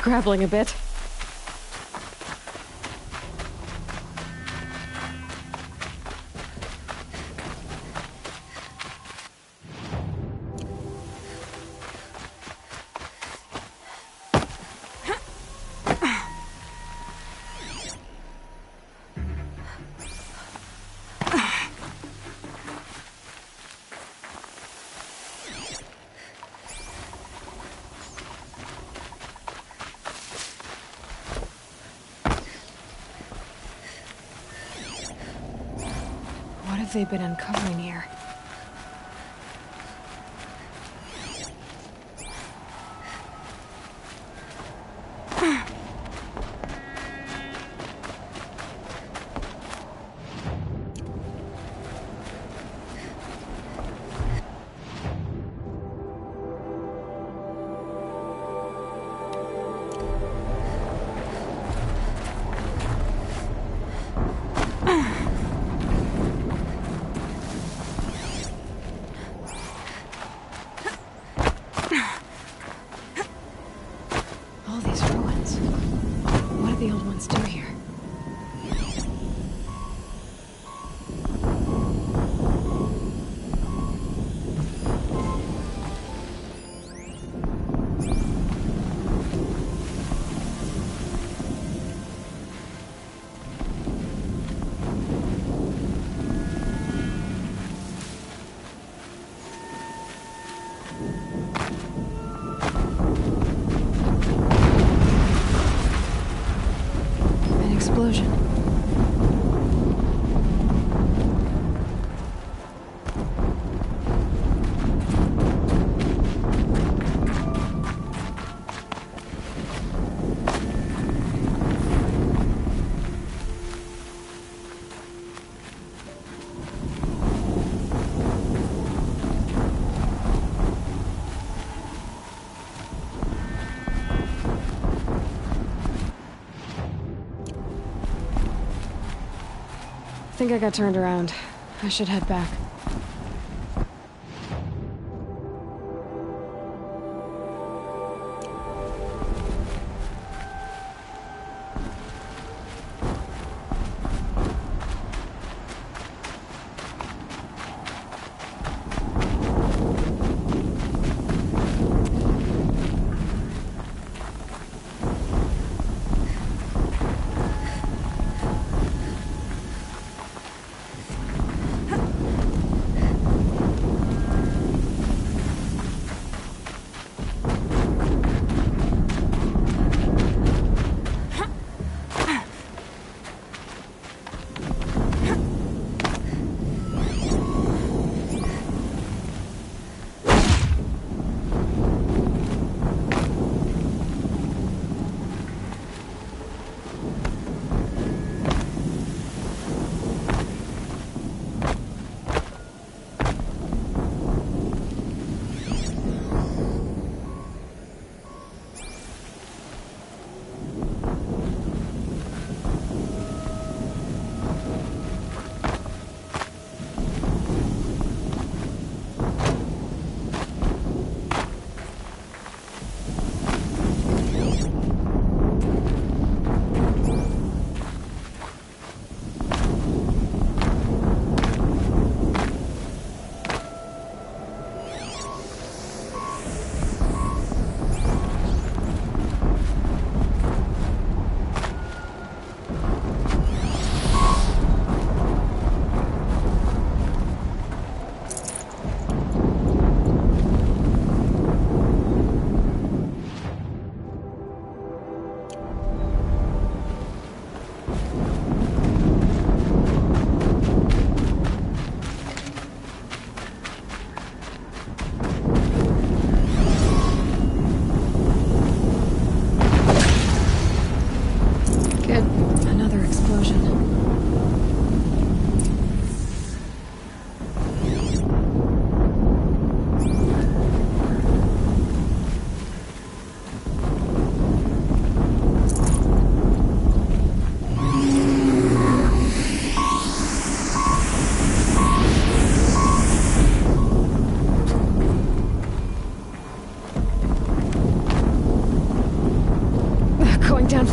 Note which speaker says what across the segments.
Speaker 1: scrabbling a bit. What have they been uncovering here? All these ruins. What did the old ones do here? An explosion. I think I got turned around. I should head back.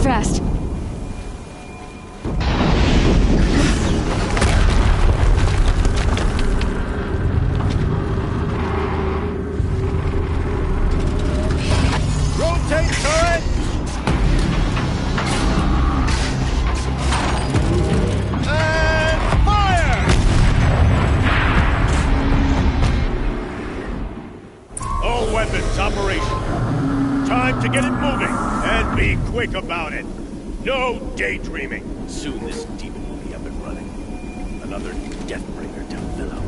Speaker 1: fast.
Speaker 2: Rotate turret! And fire! All weapons operational. Time to get it moving, and be quick about it. No daydreaming. Soon this demon will be up and running. Another Deathbringer to fill out.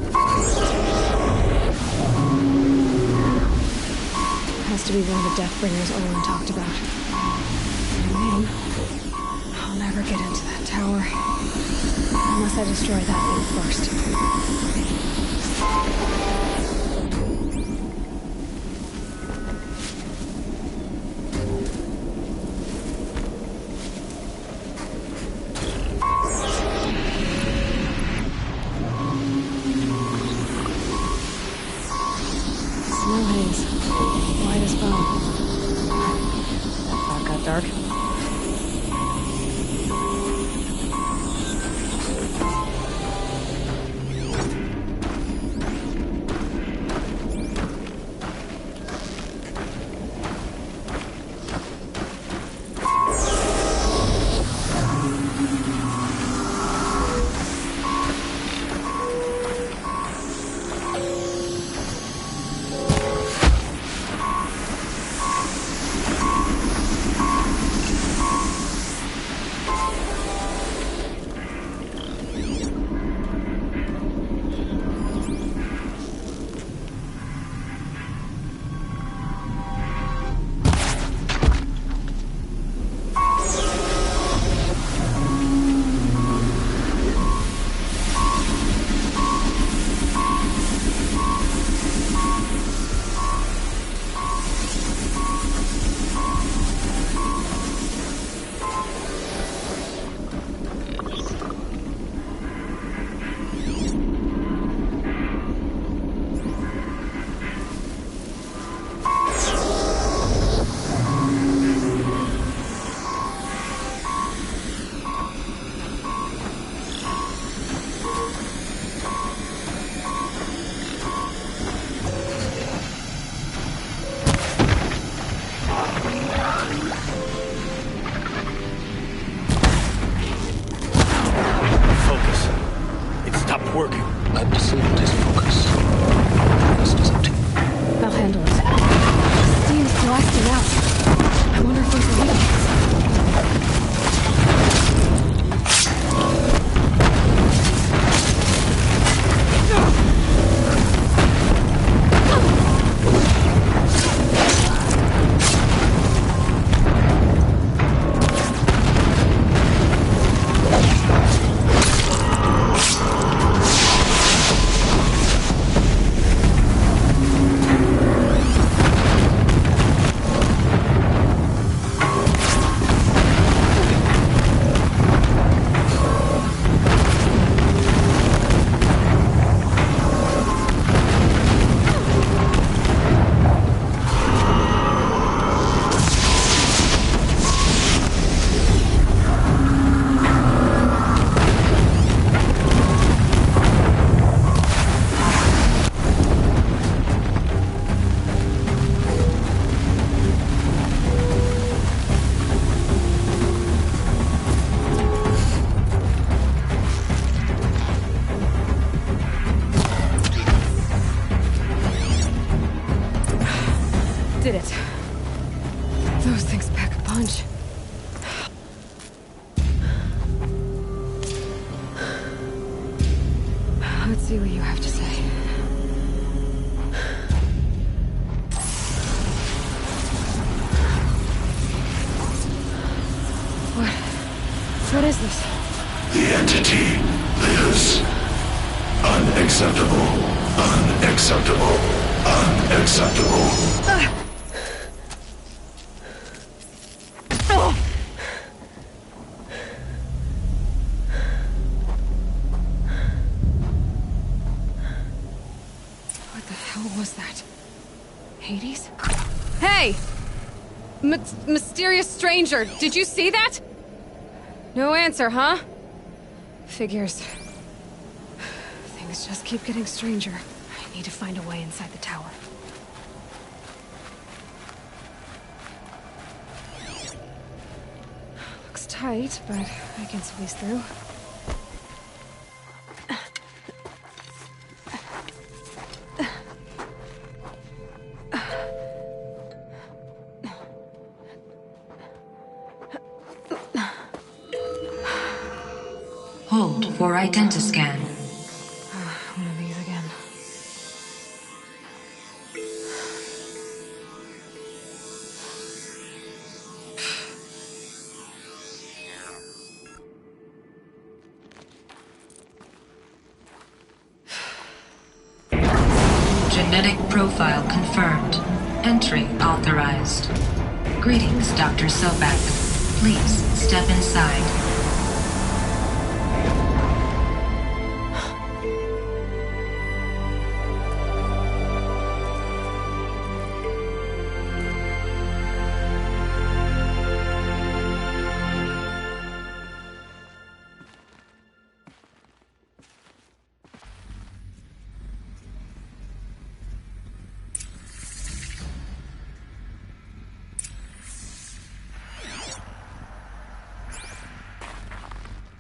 Speaker 1: Has to be one of the Deathbringers Olin talked about. New name. I'll never get into that tower. Unless I destroy that thing first. Snow haze. White as bone. That thought got dark.
Speaker 2: Working.
Speaker 3: I've disabled his focus. The rest is up to you.
Speaker 1: I'll handle it. Steam's blasting out. I wonder if there's a weakness. Did it. Those things pack a punch. Let's see what you have to say. What is this?
Speaker 4: The entity lives. Unacceptable. Unacceptable. Unacceptable.
Speaker 1: What the hell was that? Hades? Hey! Mysterious stranger. Did you see that? No answer, huh? Figures. Things just keep getting stranger. I need to find a way inside the tower. Looks tight, but I can squeeze through.
Speaker 5: Hold for identiscan.
Speaker 1: One of these again.
Speaker 5: Genetic profile confirmed. Entry authorized. Greetings, Dr. Sobek. Please step inside.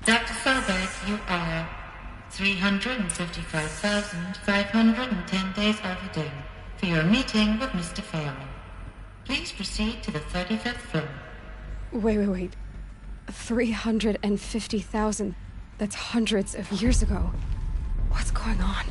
Speaker 6: Dr. Sobek, you are 355,510 days overdue for your meeting with Mr. Fairman. Please proceed to the 35th floor.
Speaker 1: Wait. 350,000. That's hundreds of years ago. What's going on?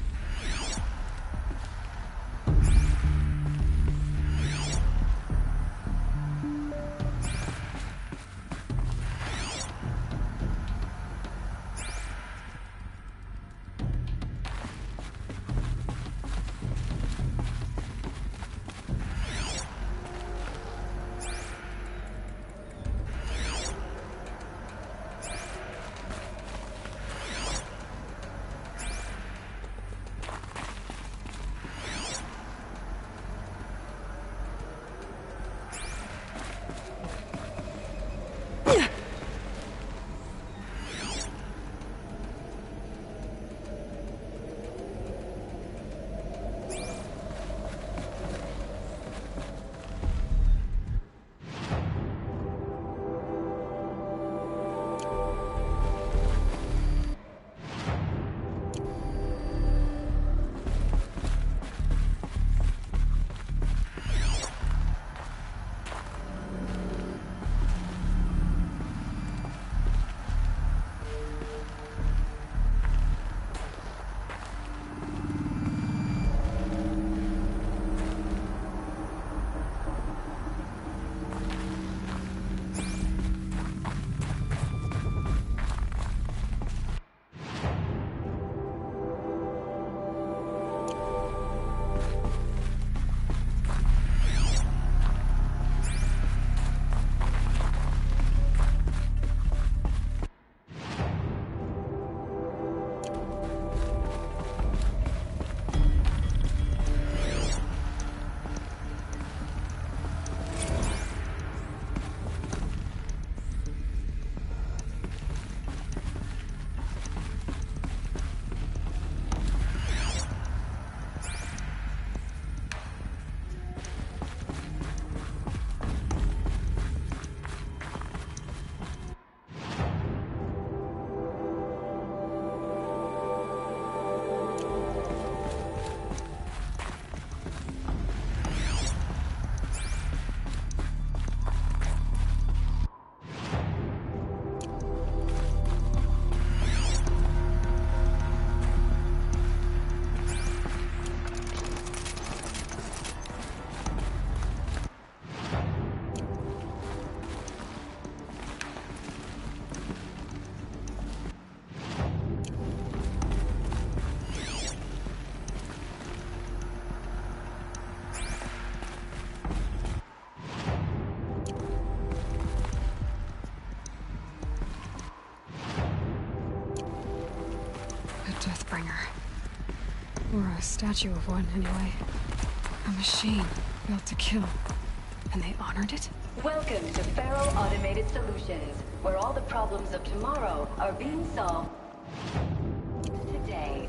Speaker 1: Deathbringer. Or a statue of one, anyway. A machine built to kill. And they honored it?
Speaker 7: Welcome to Faro Automated Solutions, where all the problems of tomorrow are being solved today.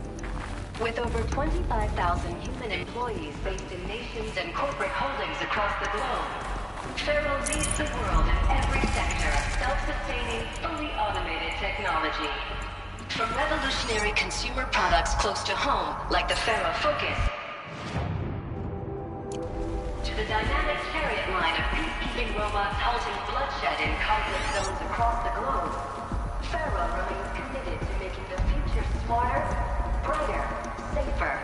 Speaker 7: With over 25,000 human employees based in nations and corporate holdings across the globe, Faro leads the world in every sector of self-sustaining, fully automated technology. From revolutionary consumer products close to home, like the Faro Focus, to the dynamic chariot line of peacekeeping robots halting bloodshed in conflict zones across the globe, Faro remains committed to making the future smarter, brighter, safer,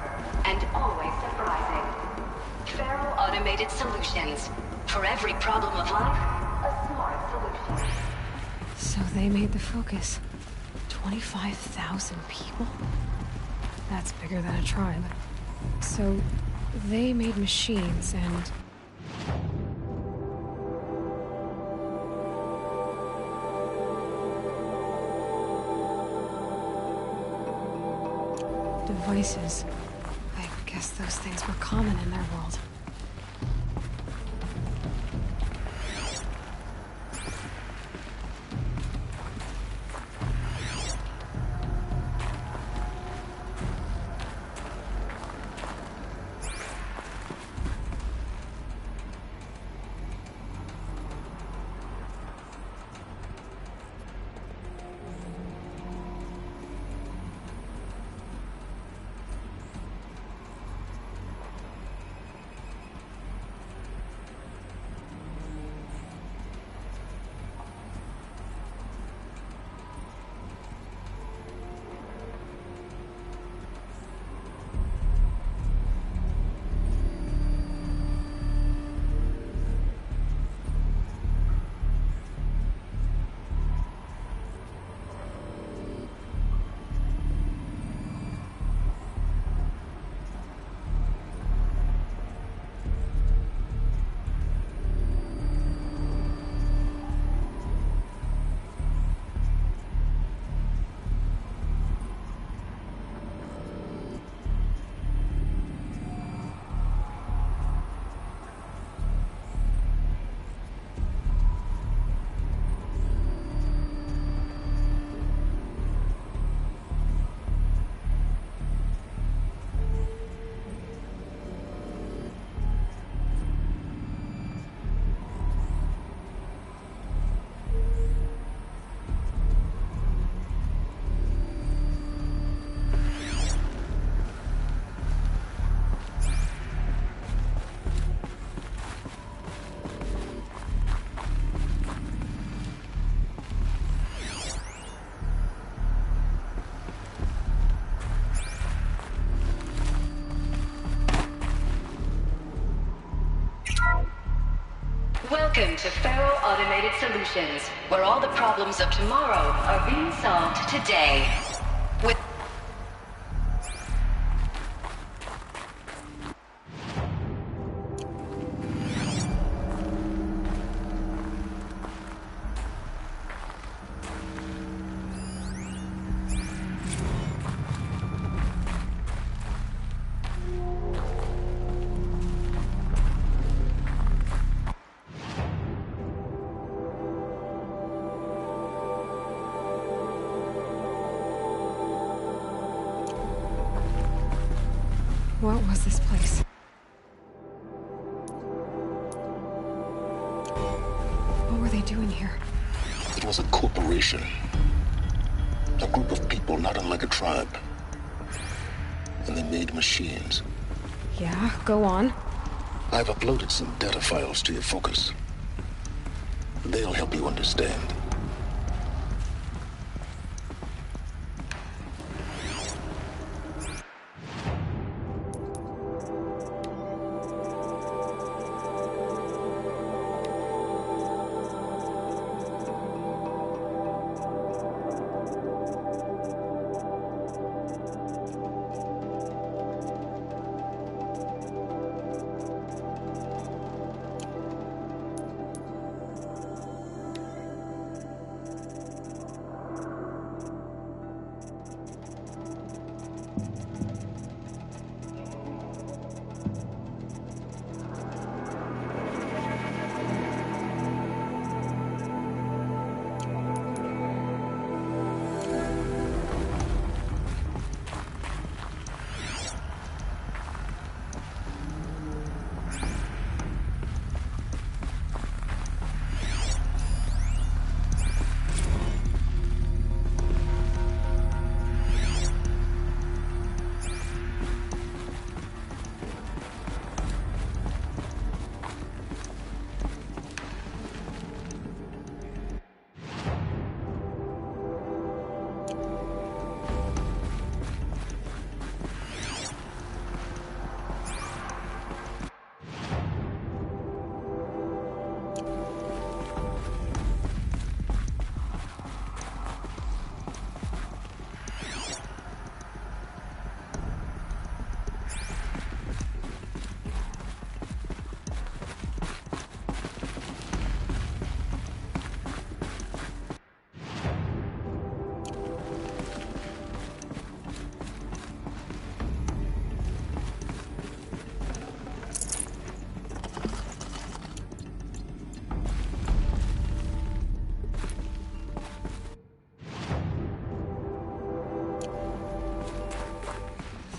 Speaker 7: and always surprising. Faro Automated Solutions. For every problem of life, a smart solution.
Speaker 1: So they made the Focus. 25,000 people? That's bigger than a tribe. So they made machines and... devices. I guess those things were common in their world.
Speaker 7: Welcome to Faro Automated Solutions, where all the problems of tomorrow are being solved today. With
Speaker 1: what was this place? What were they doing here?
Speaker 3: It was a corporation. A group of people not unlike a tribe. And they made machines.
Speaker 1: Yeah, go on.
Speaker 3: I've uploaded some data files to your Focus. They'll help you understand.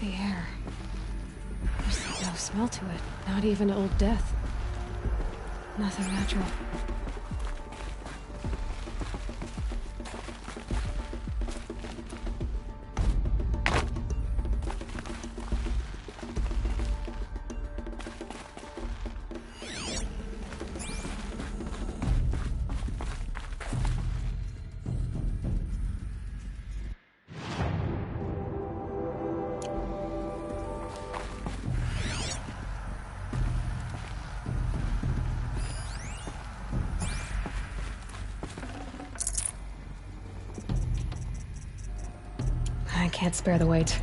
Speaker 1: The air. There's no smell to it. Not even old death. Nothing natural. I can't spare the weight.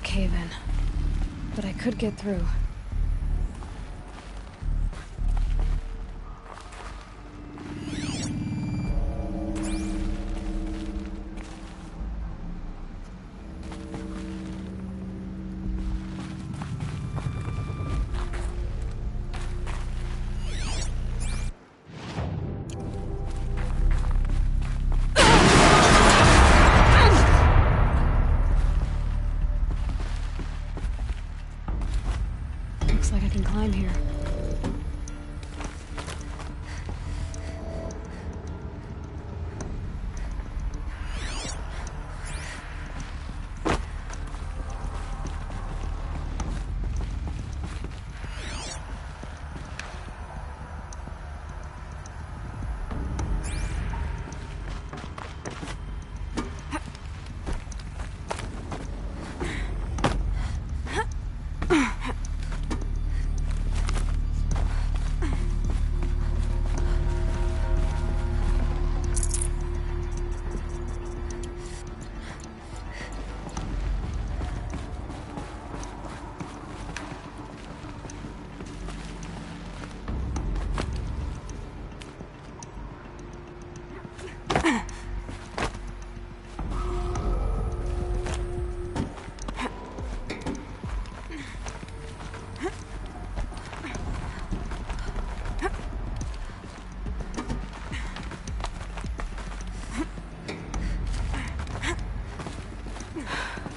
Speaker 1: Cave-in. But I could get through. Looks like I can climb here.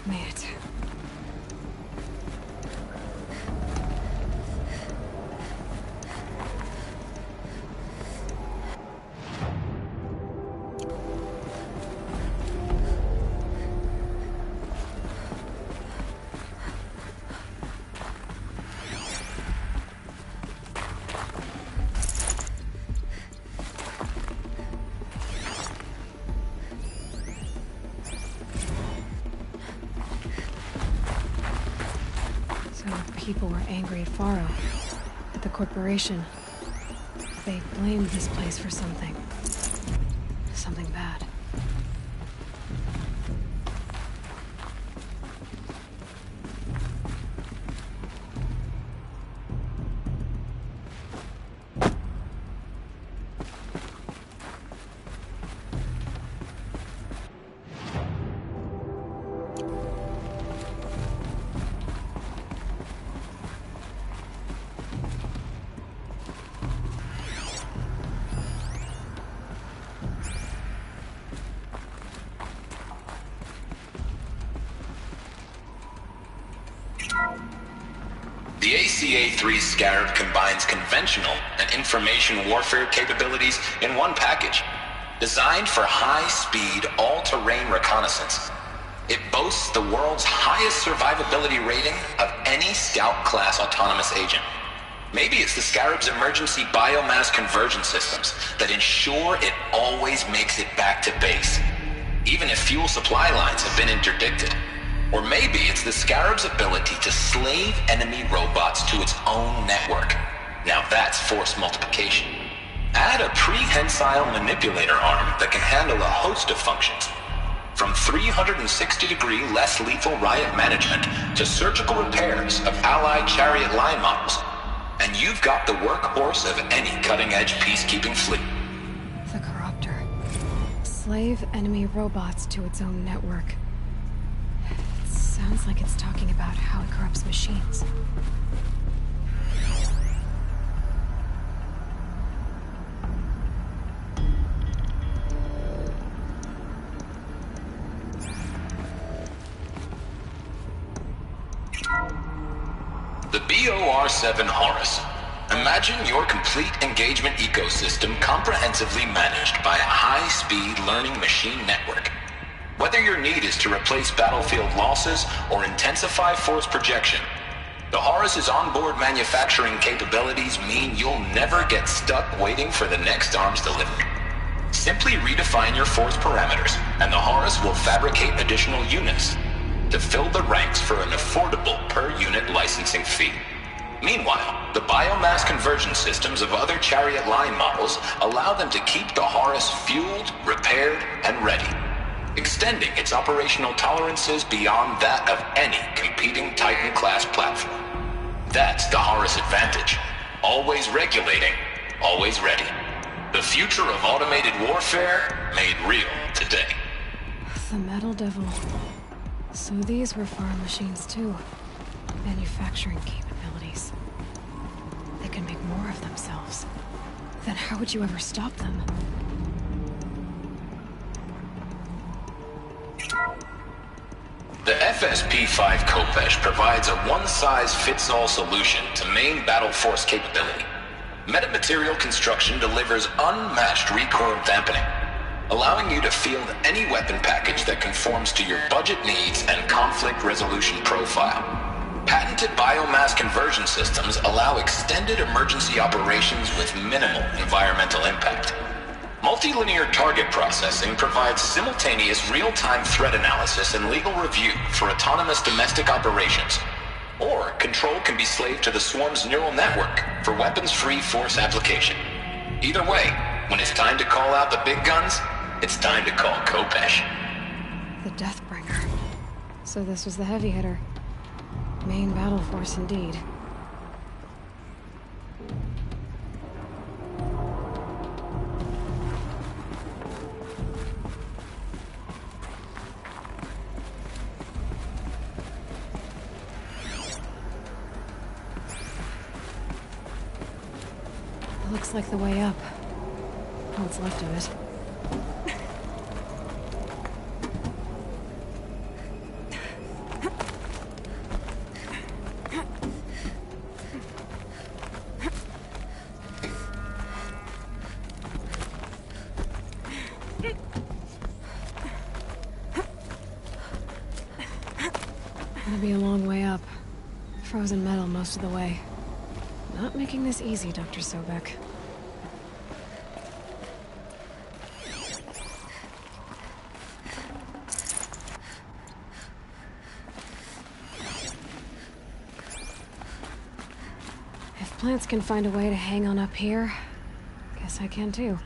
Speaker 1: Made it. People were angry at Faro, at the corporation. They blamed this place for something. Something bad.
Speaker 8: CA-3 Scarab combines conventional and information warfare capabilities in one package. Designed for high-speed, all-terrain reconnaissance, it boasts the world's highest survivability rating of any Scout-class autonomous agent. Maybe it's the Scarab's emergency biomass conversion systems that ensure it always makes it back to base, even if fuel supply lines have been interdicted. Or maybe it's the Scarab's ability to slave enemy robots to its own network. Now that's force multiplication. Add a prehensile manipulator arm that can handle a host of functions, from 360-degree less lethal riot management to surgical repairs of Allied chariot line models, and you've got the workhorse of any cutting-edge peacekeeping fleet.
Speaker 1: The Corruptor. Slave enemy robots to its own network. It sounds like it's talking about how it corrupts machines.
Speaker 8: The BOR-7 Horus. Imagine your complete engagement ecosystem comprehensively managed by a high-speed learning machine network. Whether your need is to replace battlefield losses or intensify force projection, the Horus's onboard manufacturing capabilities mean you'll never get stuck waiting for the next arms delivery. Simply redefine your force parameters, and the Horus will fabricate additional units to fill the ranks for an affordable per-unit licensing fee. Meanwhile, the biomass conversion systems of other chariot line models allow them to keep the Horus fueled, repaired, and ready, extending its operational tolerances beyond that of any competing Titan-class platform. That's the Horus advantage. Always regulating, always ready. The future of automated warfare made real today.
Speaker 1: The Metal Devil. So these were farm machines too. Manufacturing capabilities. They can make more of themselves. Then how would you ever stop them?
Speaker 8: The FSP-5 Khopesh provides a one-size-fits-all solution to main battle force capability. Metamaterial construction delivers unmatched recoil dampening, allowing you to field any weapon package that conforms to your budget needs and conflict resolution profile. Patented biomass conversion systems allow extended emergency operations with minimal environmental impact. Multilinear target processing provides simultaneous real-time threat analysis and legal review for autonomous domestic operations. Or control can be slaved to the Swarm's neural network for weapons-free force application. Either way, when it's time to call out the big guns, it's time to call Khopesh.
Speaker 1: The Deathbringer. So this was the heavy hitter. Main battle force indeed. Looks like the way up. What's left of it. Gonna be a long way up. Frozen metal most of the way. Not making this easy, Dr. Sobek. If plants can find a way to hang on up here, guess I can too.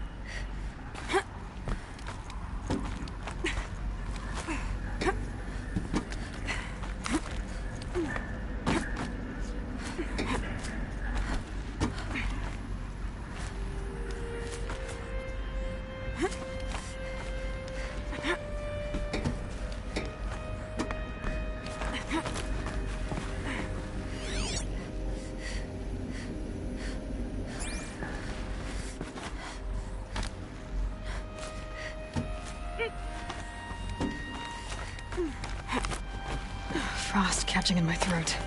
Speaker 1: Frost catching in my throat.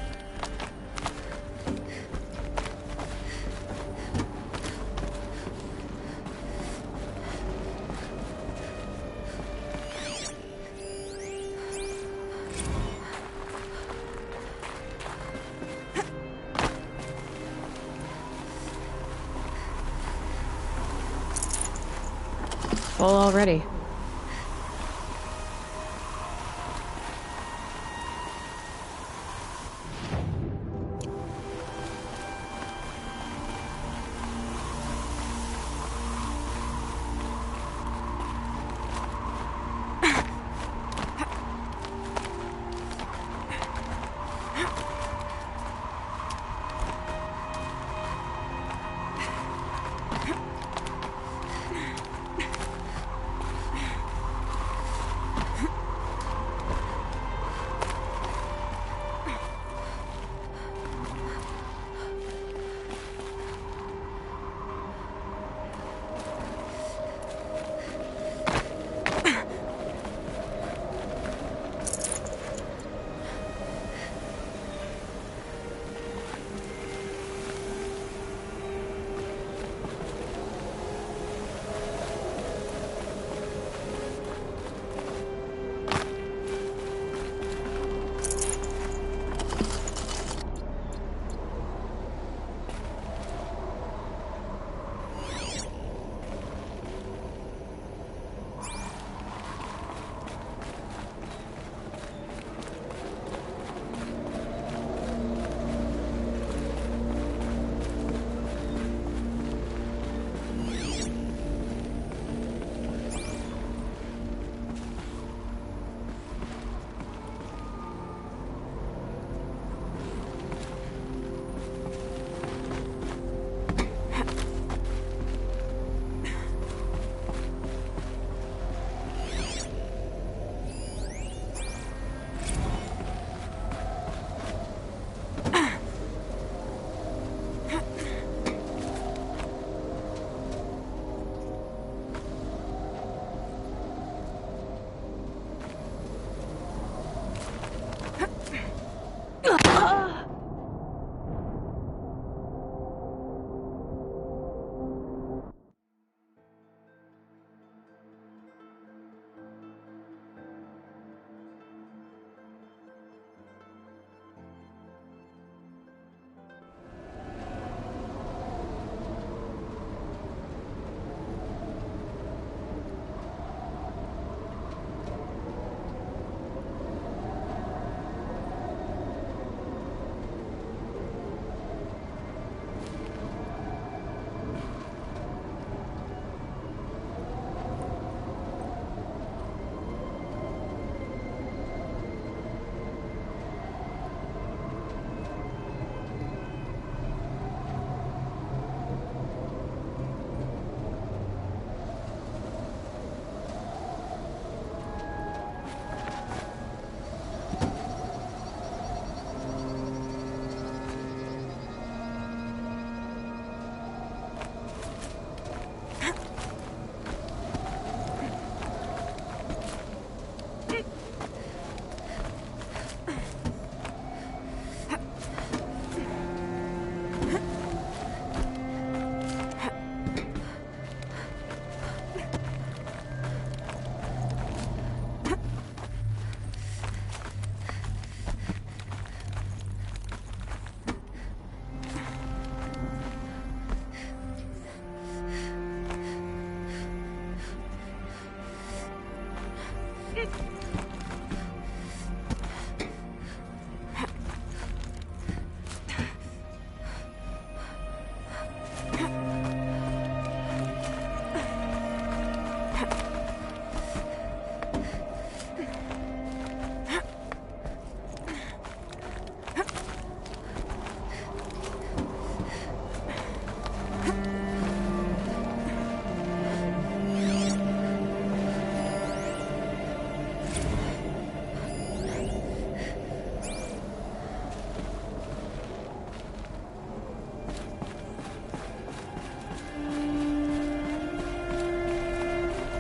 Speaker 1: Full already.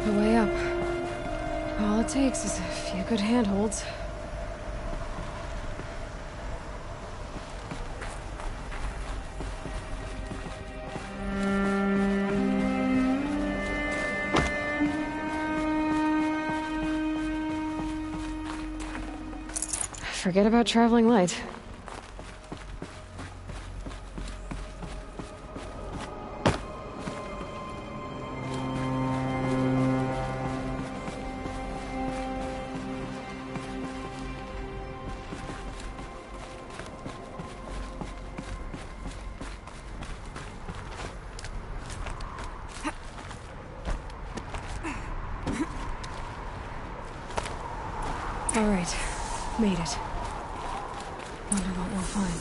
Speaker 1: The way up. All it takes is a few good handholds. Forget about traveling light. All right, made it. Wonder what we'll find.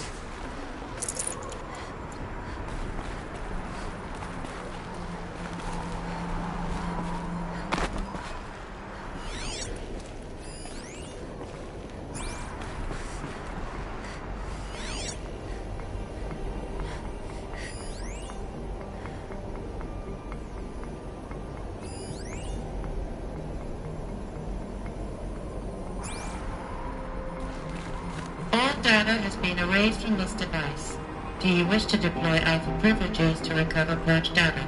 Speaker 6: All data has been erased from this device. Do you wish to deploy Alpha privileges to recover purged data?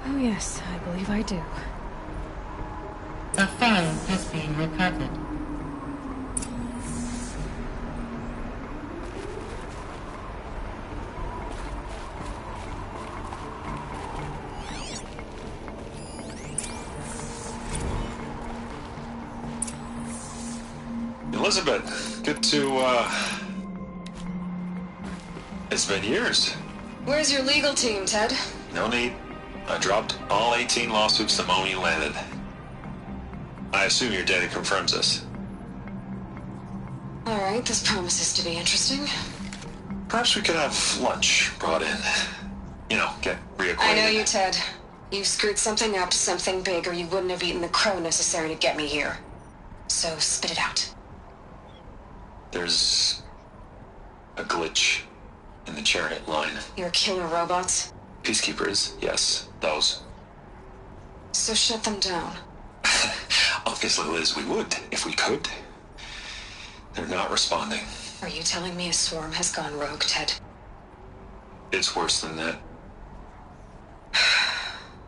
Speaker 1: Oh yes, I believe I do.
Speaker 6: A file has been recovered.
Speaker 9: Elizabeth, good to, It's been years.
Speaker 1: Where's your legal team, Ted?
Speaker 9: No need. I dropped all 18 lawsuits the moment you landed. I assume your data confirms this.
Speaker 1: Alright, this promises to be interesting.
Speaker 9: Perhaps we could have lunch brought in. You know, get reacquainted.
Speaker 1: I know you, Ted. You screwed something up, something big, or you wouldn't have eaten the crow necessary to get me here. So spit it out.
Speaker 9: There's a glitch in the chariot line.
Speaker 1: Your killer robots?
Speaker 9: Peacekeepers, yes, those.
Speaker 1: So shut them down.
Speaker 9: Obviously, Liz, we would, if we could. They're not responding.
Speaker 1: Are you telling me a swarm has gone rogue, Ted?
Speaker 9: It's worse than that.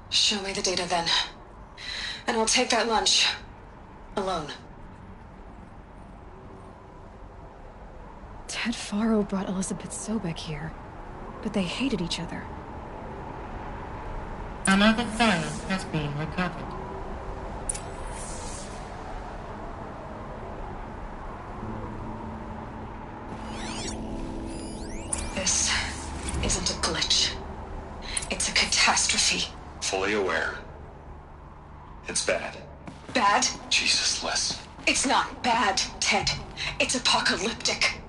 Speaker 1: Show me the data then. And I'll take that lunch. Alone. Ted Faro brought Elizabeth Sobek here, but they hated each other.
Speaker 6: Another file has been recovered.
Speaker 1: This isn't a glitch. It's a catastrophe.
Speaker 9: Fully aware. It's bad.
Speaker 1: Bad?
Speaker 9: Jesus, Liz.
Speaker 1: It's not bad, Ted. It's apocalyptic.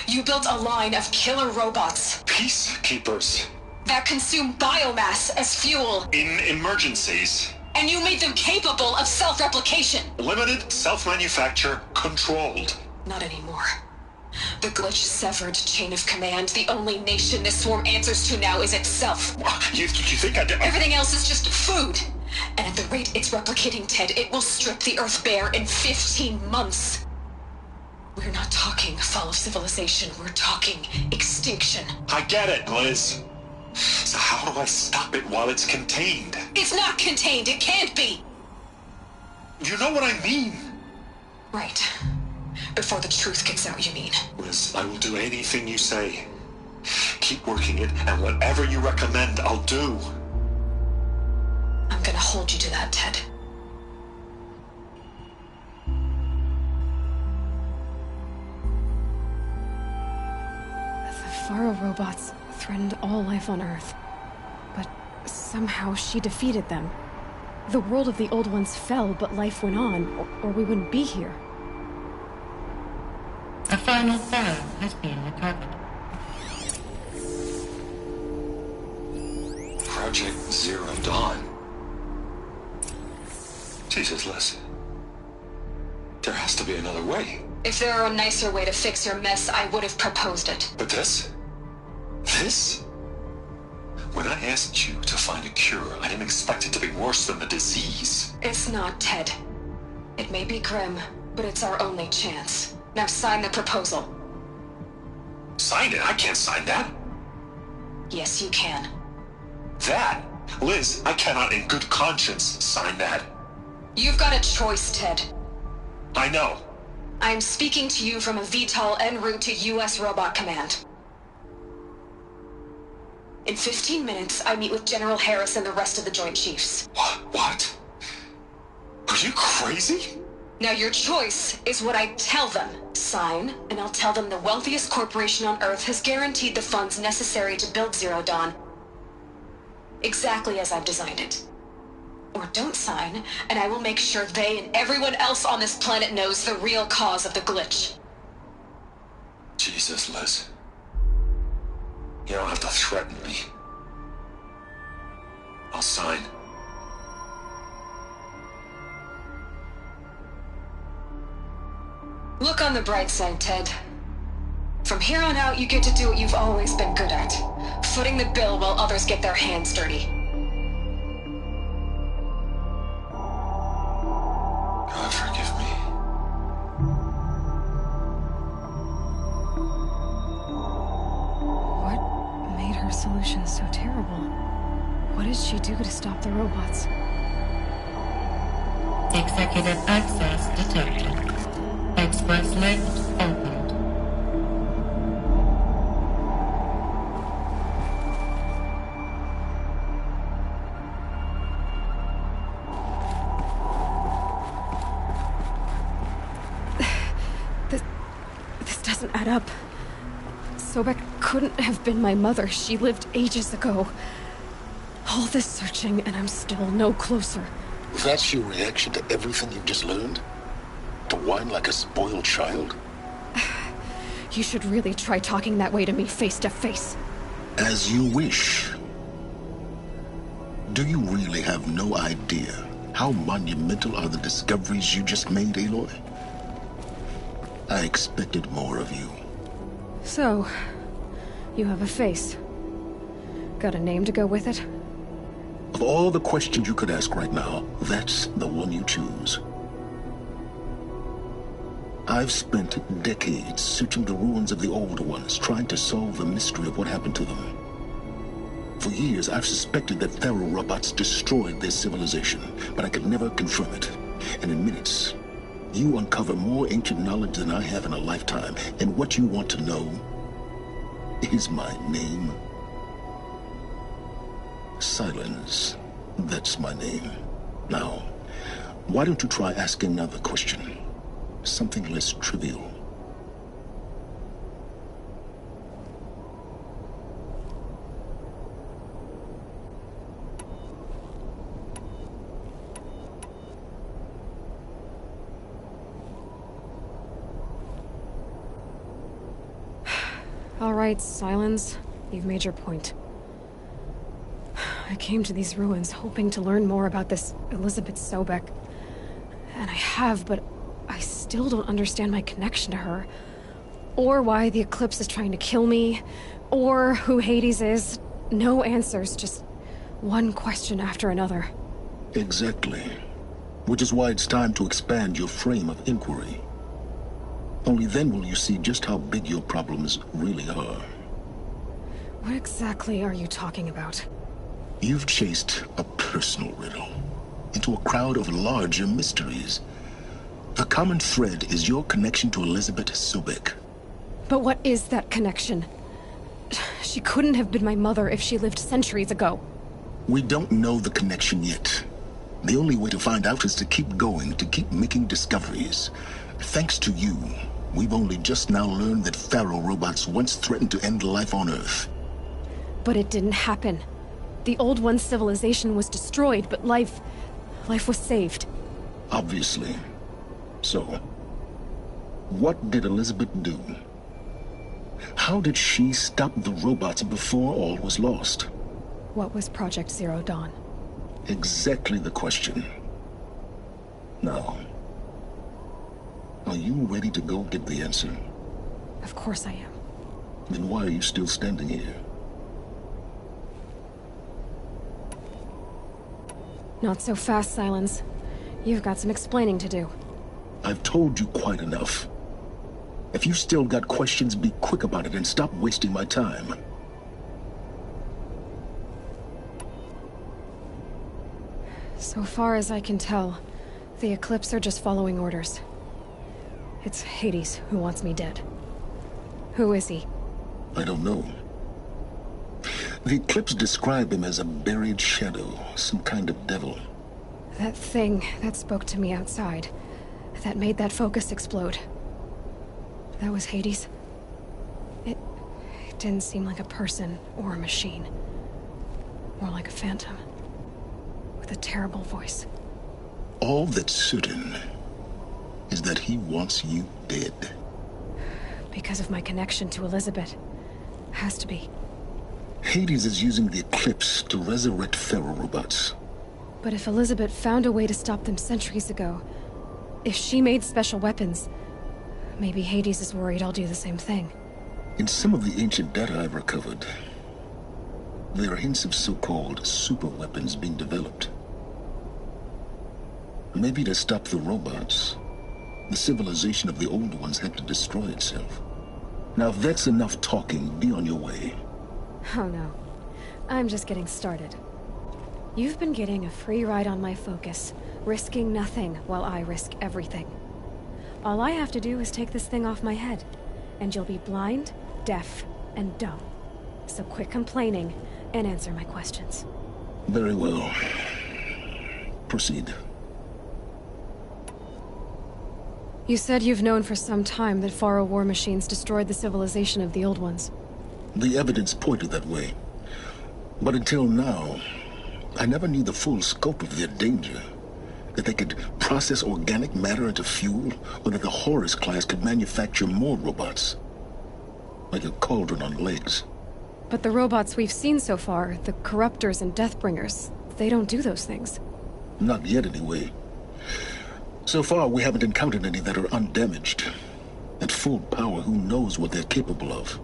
Speaker 1: You built a line of killer robots
Speaker 9: Peacekeepers.
Speaker 1: that consume biomass as fuel,
Speaker 9: In emergencies.
Speaker 1: and you made them capable of self-replication.
Speaker 9: Limited, self-manufacture, controlled.
Speaker 1: Not anymore. The glitch severed chain of command. The only nation this swarm answers to now is itself.
Speaker 9: You think I did?
Speaker 1: Everything else is just food. And at the rate it's replicating, Ted, it will strip the Earth bare in 15 months. We're not talking fall of civilization. We're talking extinction.
Speaker 9: I get it, Liz. So how do I stop it while it's contained?
Speaker 1: It's not contained. It can't be.
Speaker 9: You know what I mean?
Speaker 1: Right. Before the truth gets out, you mean?
Speaker 9: Liz, I will do anything you say. Keep working it, and whatever you recommend, I'll do.
Speaker 1: I'm gonna hold you to that, Ted. The Faro robots threatened all life on Earth. But somehow she defeated them. The world of the old ones fell, but life went on, or we wouldn't be here.
Speaker 6: A final file has been recovered.
Speaker 9: Project Zero Dawn. Jesus, Liz. There has to be another way.
Speaker 1: If there were a nicer way to fix your mess, I would have proposed it.
Speaker 9: But this? This? When I asked you to find a cure, I didn't expect it to be worse than the disease.
Speaker 1: It's not, Ted. It may be grim, but it's our only chance. Now sign the proposal.
Speaker 9: Sign it? I can't sign that.
Speaker 1: Yes, you can.
Speaker 9: That? Liz, I cannot in good conscience sign that.
Speaker 1: You've got a choice, Ted.
Speaker 9: I know.
Speaker 1: I'm speaking to you from a VTOL en route to US Robot Command. In 15 minutes, I meet with General Harris and the rest of the Joint Chiefs.
Speaker 9: What? Are you crazy?
Speaker 1: Now your choice is what I tell them. Sign, and I'll tell them the wealthiest corporation on Earth has guaranteed the funds necessary to build Zero Dawn. Exactly as I've designed it. Or don't sign, and I will make sure they and everyone else on this planet knows the real cause of the glitch.
Speaker 9: Jesus, Liz. You don't have to threaten me. I'll sign.
Speaker 1: Look on the bright side, Ted. From here on out, you get to do what you've always been good at. Footing the bill while others get their hands dirty.
Speaker 9: God forgive me.
Speaker 1: What made her solution so terrible? What did she do to stop the robots?
Speaker 6: Executive access detected. Express lift opened.
Speaker 1: This doesn't add up. Sobek couldn't have been my mother. She lived ages ago. All this searching, and I'm still no closer.
Speaker 3: That's your reaction to everything you've just learned? To whine like a spoiled child?
Speaker 1: You should really try talking that way to me face to face.
Speaker 3: As you wish. Do you really have no idea how monumental are the discoveries you just made, Aloy? I expected more of you.
Speaker 1: So, you have a face. Got a name to go with it?
Speaker 3: Of all the questions you could ask right now, that's the one you choose. I've spent decades searching the ruins of the older ones, trying to solve the mystery of what happened to them. For years, I've suspected that Faro robots destroyed their civilization, but I could never confirm it. And in minutes, you uncover more ancient knowledge than I have in a lifetime, and what you want to know is my name. Silence. That's my name. Now, why don't you try asking another question? Something less trivial.
Speaker 1: All right, Silence. You've made your point. I came to these ruins hoping to learn more about this Elizabeth Sobek. And I have, but I still don't understand my connection to her. Or why the Eclipse is trying to kill me. Or who Hades is. No answers, just one question after another.
Speaker 3: Exactly. Which is why it's time to expand your frame of inquiry. Only then will you see just how big your problems really are.
Speaker 1: What exactly are you talking about?
Speaker 3: You've chased a personal riddle into a crowd of larger mysteries. The common thread is your connection to Elizabeth Sobek.
Speaker 1: But what is that connection? She couldn't have been my mother if she lived centuries ago.
Speaker 3: We don't know the connection yet. The only way to find out is to keep going, to keep making discoveries. Thanks to you, we've only just now learned that Faro robots once threatened to end life on Earth.
Speaker 1: But it didn't happen. The Old One's civilization was destroyed, but life was saved.
Speaker 3: Obviously. So, what did Elizabeth do? How did she stop the robots before all was lost?
Speaker 1: What was Project Zero Dawn?
Speaker 3: Exactly the question. Now, are you ready to go get the answer?
Speaker 1: Of course I am.
Speaker 3: Then why are you still standing here?
Speaker 1: Not so fast, Silence. You've got some explaining to do.
Speaker 3: I've told you quite enough. If you've still got questions, be quick about it and stop wasting my time.
Speaker 1: So far as I can tell, the Eclipse are just following orders. It's Hades who wants me dead. Who is he?
Speaker 3: I don't know. The Eclipse describe him as a buried shadow, some kind of devil.
Speaker 1: That thing that spoke to me outside, that made that focus explode. That was Hades? It didn't seem like a person or a machine. More like a phantom. With a terrible voice.
Speaker 3: All that's certain is that he wants you dead.
Speaker 1: Because of my connection to Elizabeth. Has to be.
Speaker 3: Hades is using the Eclipse to resurrect ferrorobots.
Speaker 1: But if Elizabeth found a way to stop them centuries ago, if she made special weapons, maybe Hades is worried I'll do the same thing.
Speaker 3: In some of the ancient data I've recovered, there are hints of so-called super weapons being developed. Maybe to stop the robots, the civilization of the old ones had to destroy itself. Now if that's enough talking, be on your way.
Speaker 1: Oh no. I'm just getting started. You've been getting a free ride on my focus, risking nothing while I risk everything. All I have to do is take this thing off my head, and you'll be blind, deaf, and dumb. So quit complaining and answer my questions.
Speaker 3: Very well. Proceed.
Speaker 1: You said you've known for some time that Faro war machines destroyed the civilization of the old ones.
Speaker 3: The evidence pointed that way. But until now, I never knew the full scope of their danger. That they could process organic matter into fuel, or that the Horus class could manufacture more robots. Like a cauldron on legs.
Speaker 1: But the robots we've seen so far, the Corruptors and Deathbringers, they don't do those things.
Speaker 3: Not yet, anyway. So far, we haven't encountered any that are undamaged. At full power, who knows what they're capable of?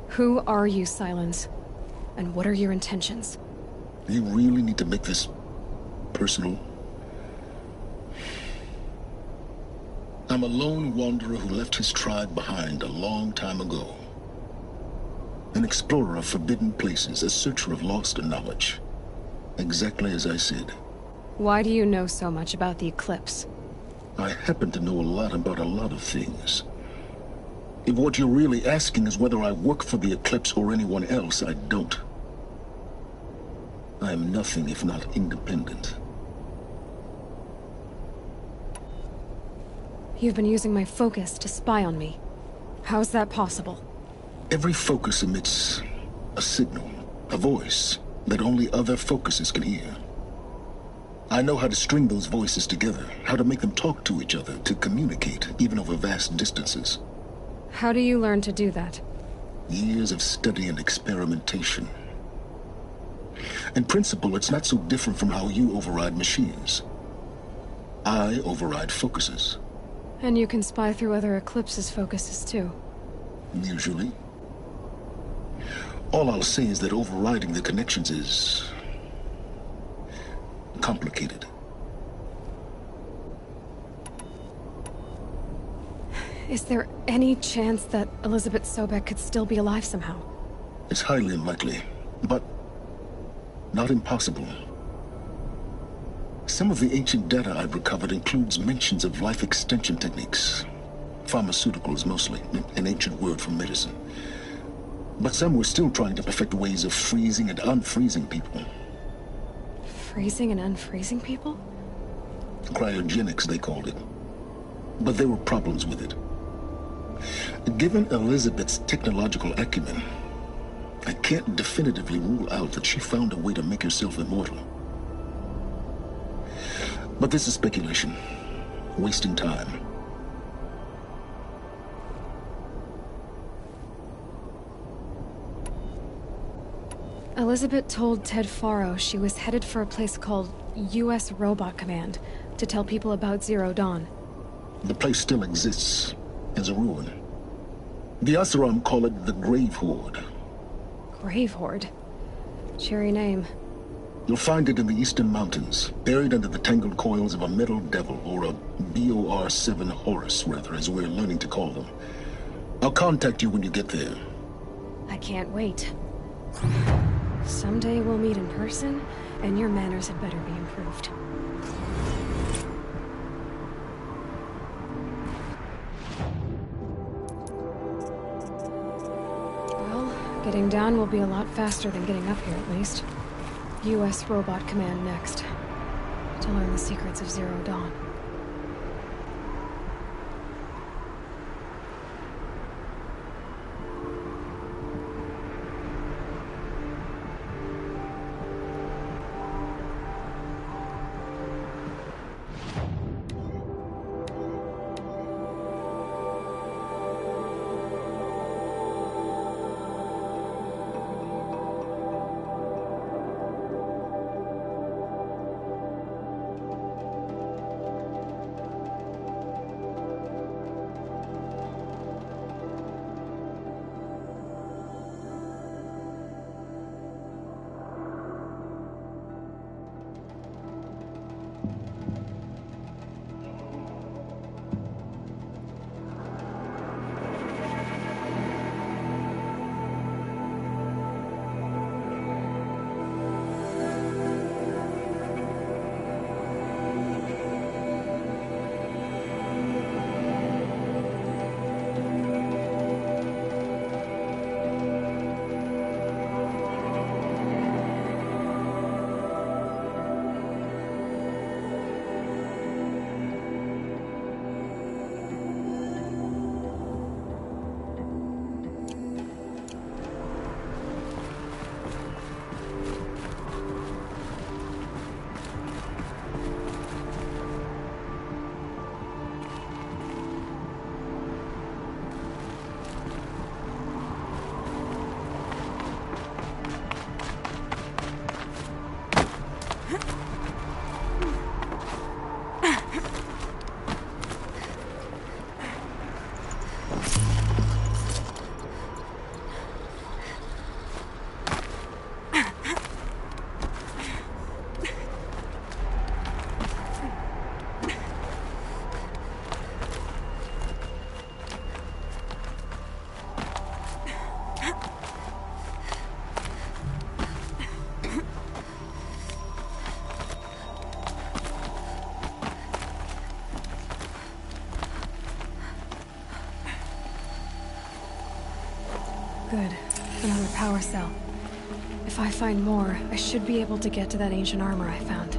Speaker 1: Who are you, Sylens? And what are your intentions?
Speaker 3: You really need to make this personal? I'm a lone wanderer who left his tribe behind a long time ago. An explorer of forbidden places, a searcher of lost knowledge. Exactly as I said.
Speaker 1: Why do you know so much about the Eclipse?
Speaker 3: I happen to know a lot about a lot of things. If what you're really asking is whether I work for the Eclipse or anyone else, I don't. I am nothing if not independent.
Speaker 1: You've been using my focus to spy on me. How's that possible?
Speaker 3: Every focus emits a signal, a voice, that only other focuses can hear. I know how to string those voices together, how to make them talk to each other, to communicate, even over vast distances.
Speaker 1: How do you learn to do that?
Speaker 3: Years of study and experimentation. In principle, it's not so different from how you override machines. I override focuses.
Speaker 1: And you can spy through other Eclipse's focuses too.
Speaker 3: Usually. All I'll say is that overriding the connections is complicated.
Speaker 1: Is there any chance that Elizabeth Sobek could still be alive somehow?
Speaker 3: It's highly unlikely, but not impossible. Some of the ancient data I've recovered includes mentions of life extension techniques. Pharmaceuticals, mostly, an ancient word for medicine. But some were still trying to perfect ways of freezing and unfreezing people.
Speaker 1: Freezing and unfreezing people?
Speaker 3: Cryogenics, they called it. But there were problems with it. Given Elizabeth's technological acumen, I can't definitively rule out that she found a way to make herself immortal. But this is speculation. Wasting time.
Speaker 1: Elizabeth told Ted Faro she was headed for a place called U.S. Robot Command to tell people about Zero Dawn.
Speaker 3: The place still exists as a ruin. The Oseram call it the Grave Horde.
Speaker 1: Grave Horde? Cheery name.
Speaker 3: You'll find it in the Eastern Mountains, buried under the tangled coils of a metal devil, or a BOR-7 Horus, rather, as we're learning to call them. I'll contact you when you get there.
Speaker 1: I can't wait. Someday we'll meet in person, and your manners had better be improved. Getting down will be a lot faster than getting up here, at least. U.S. Robot Command next. To learn the secrets of Zero Dawn. Good. Another power cell. If I find more, I should be able to get to that ancient armor I found.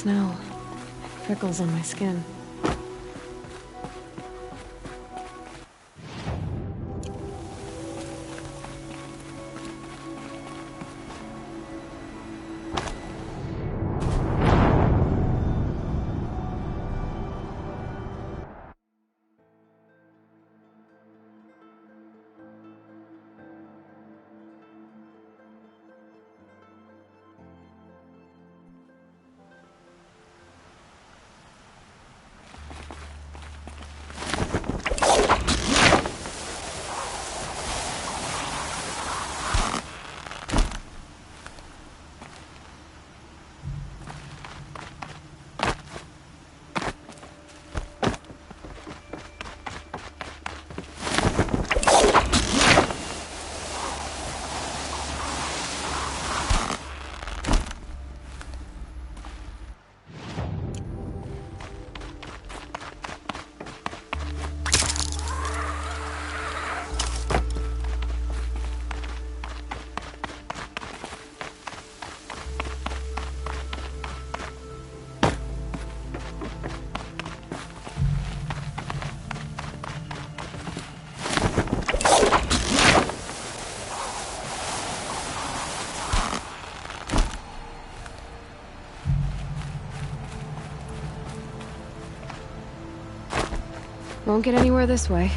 Speaker 1: Snow. Prickles on my skin. Won't get anywhere this way.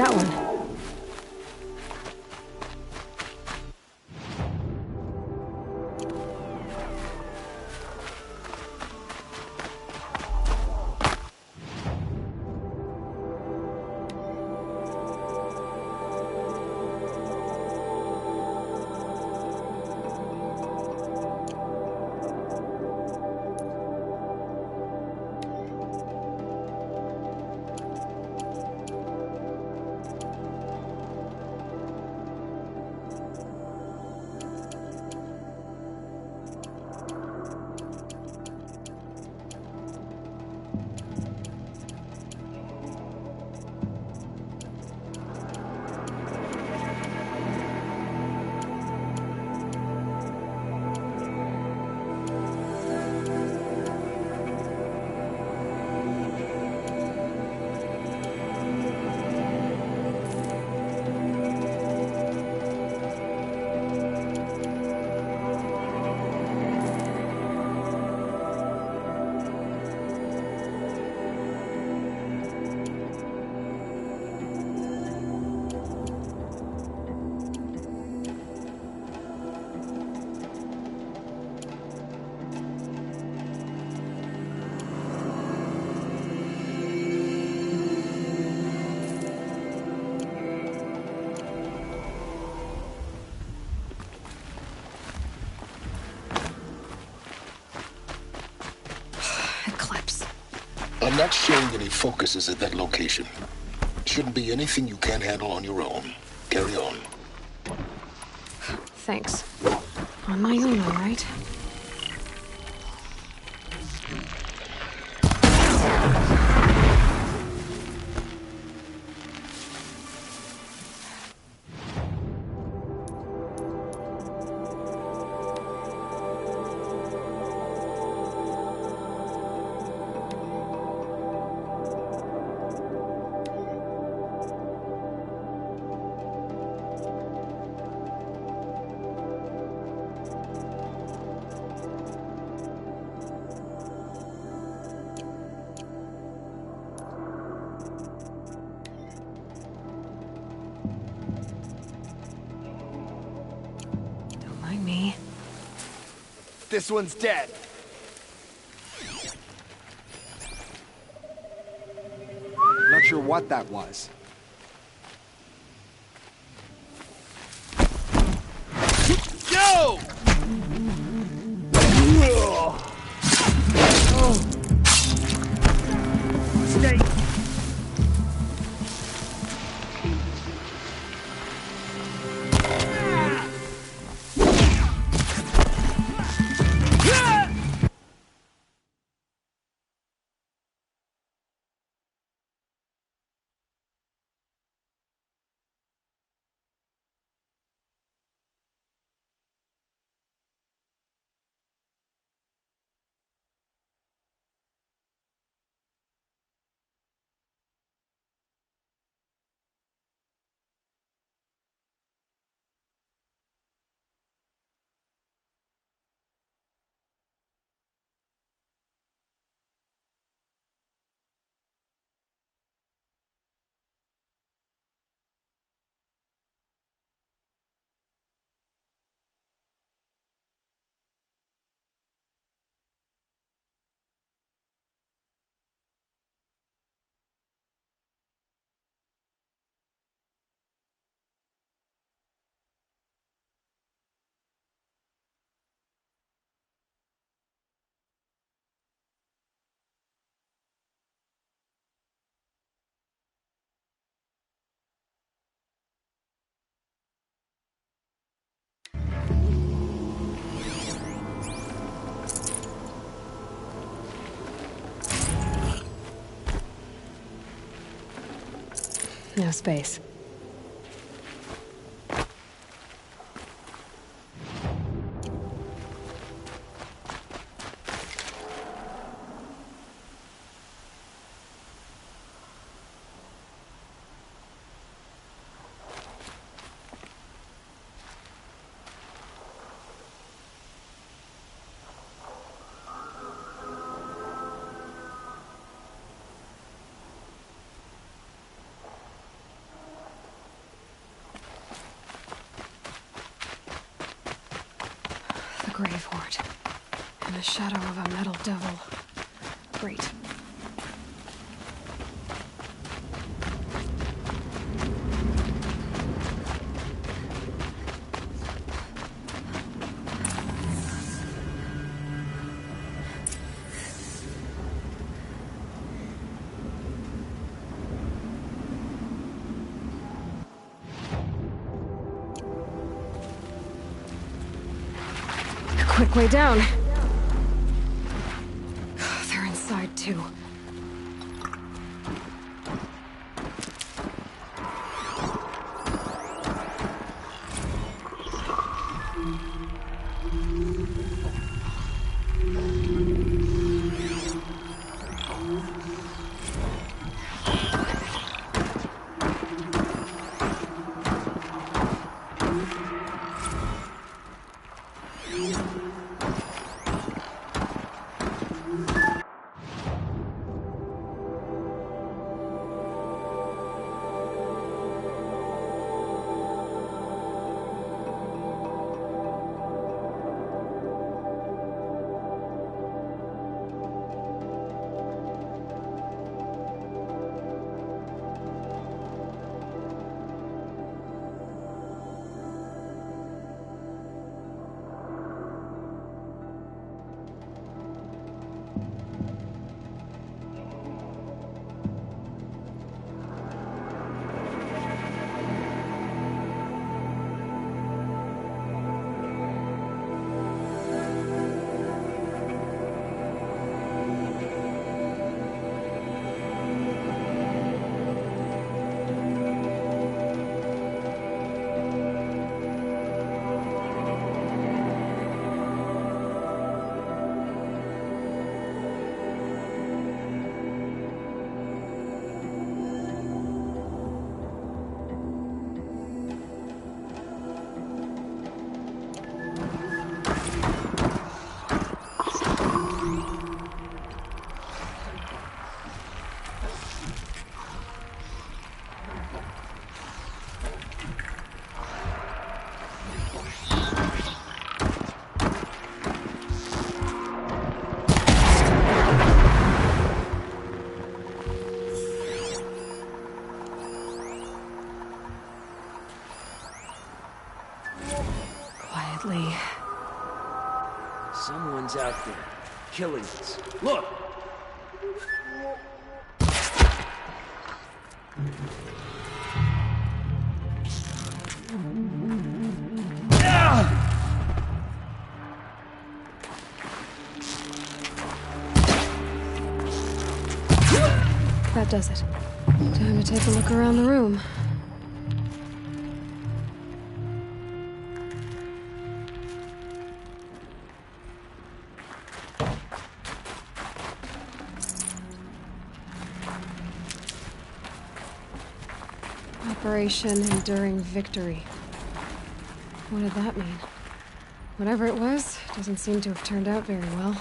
Speaker 1: got one.
Speaker 3: I'm not showing any focuses at that location. Shouldn't be anything you can't handle on your own. Carry on.
Speaker 1: Thanks. On my own, all right? Me.
Speaker 10: This one's dead. Not sure what that was. Yo! Stay.
Speaker 1: No space. the shadow of a metal devil. Great. Quick way down. They're inside too.
Speaker 11: Someone's out there, killing us. Look!
Speaker 1: That does it. Time to take a look around the room. Operation Enduring Victory. What did that mean? Whatever it was, doesn't seem to have turned out very well.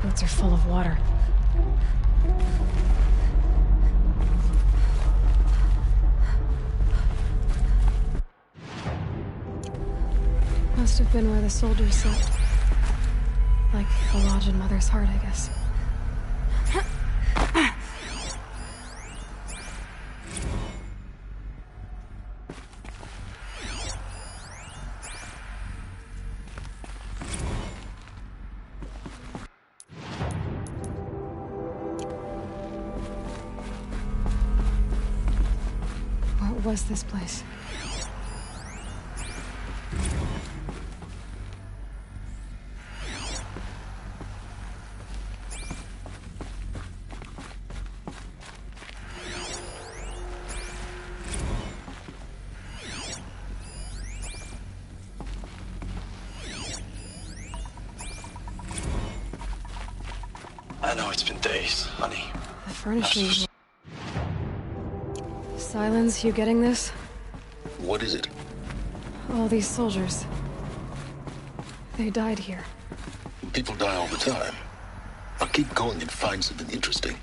Speaker 1: Boots are full of water. Must have been where the soldiers slept. Like the lodge in Mother's Heart, I guess. What was this place?
Speaker 9: I know it's been days, honey.
Speaker 1: The furnishings. Silence, you getting this?
Speaker 3: What is it?
Speaker 1: All these soldiers. They died here.
Speaker 3: People die all the time. I'll keep going and find something interesting.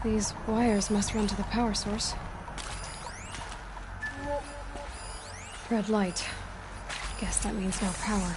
Speaker 1: These wires must run to the power source. Red light. Guess that means no power.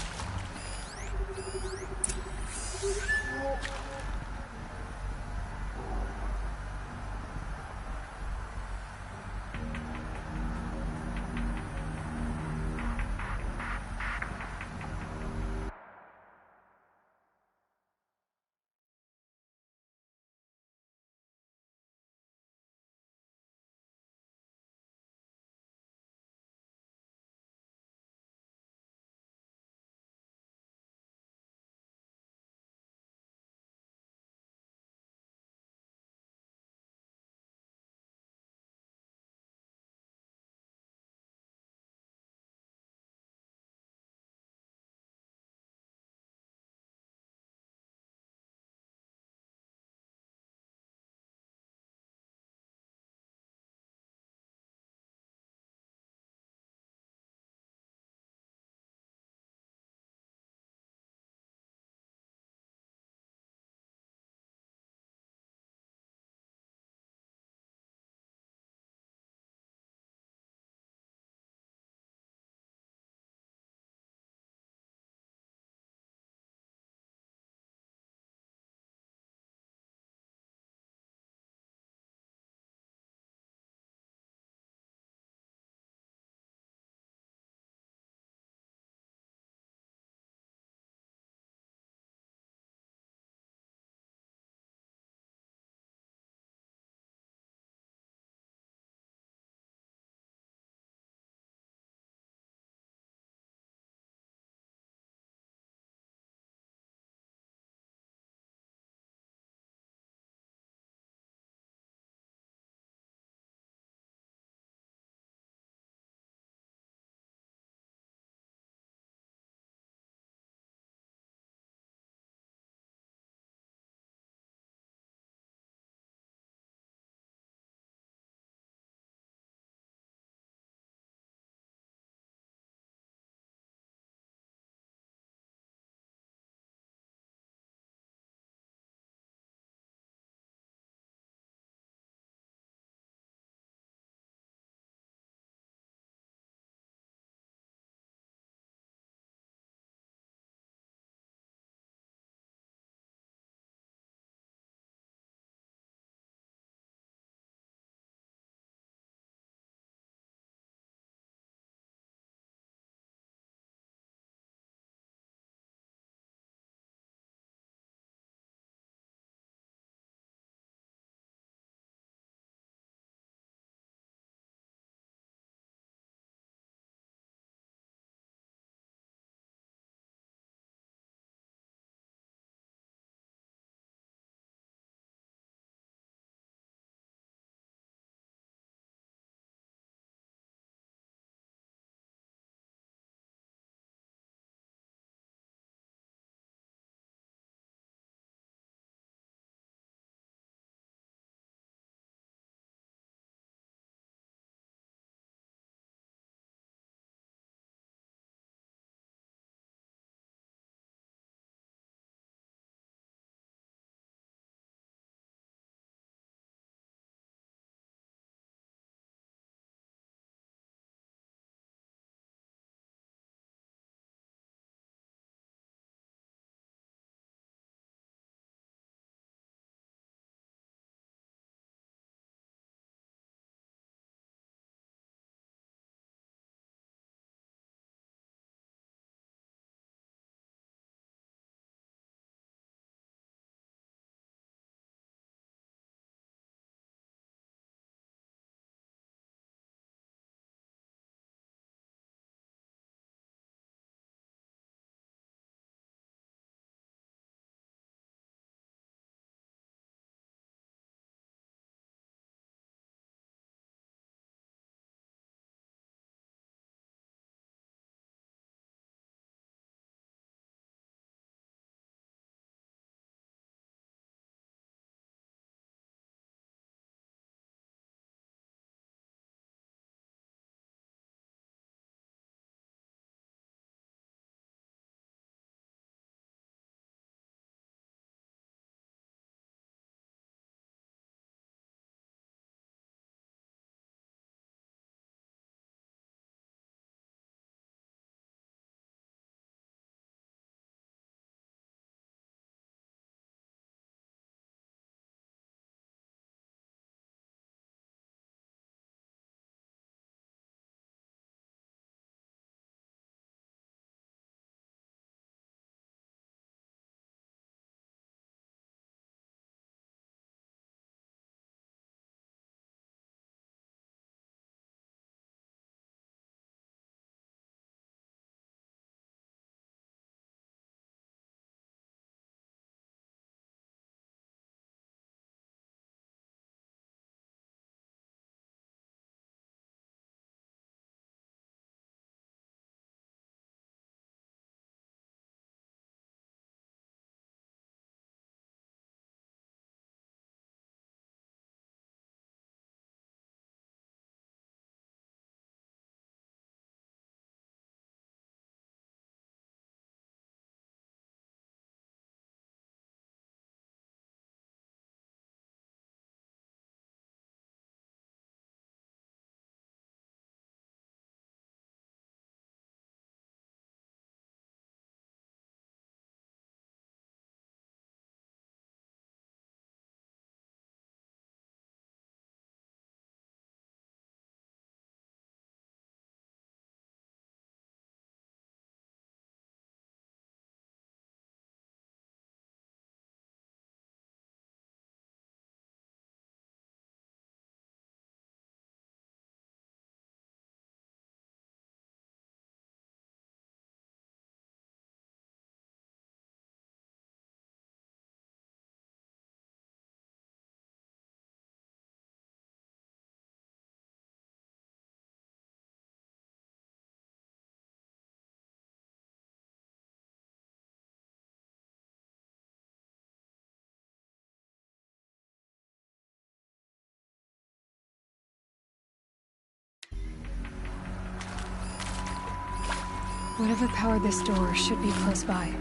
Speaker 1: Whatever powered this door should be close by.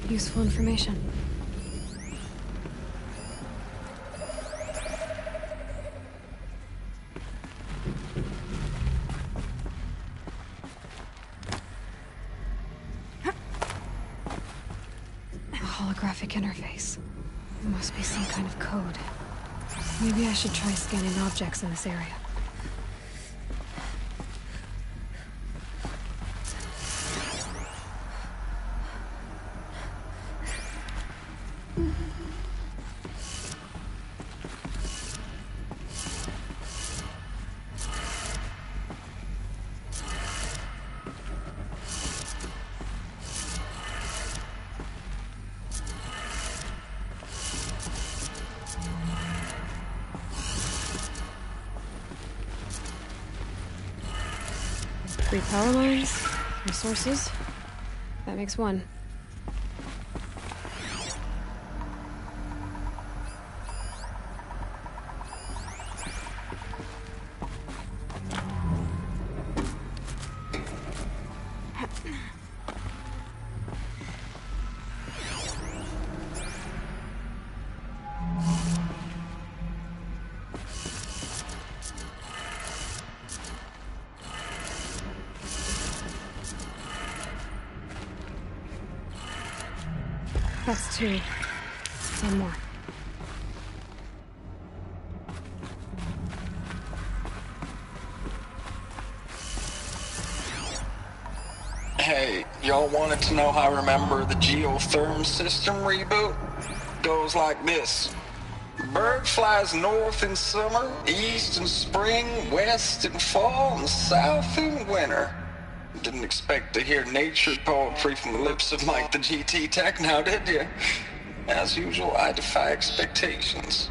Speaker 1: Useful information. A holographic interface. It must be some kind of code. Maybe I should try scanning objects in this area. Three power lines, three sources. That makes one. That's two. One more.
Speaker 8: Hey, y'all wanted to know how I remember the geotherm system reboot? Goes like this. Bird flies north in summer, east in spring, west in fall, and south in winter. Didn't expect to hear nature poetry from the lips of Mike the GT Tech now, did you? As usual, I defy expectations.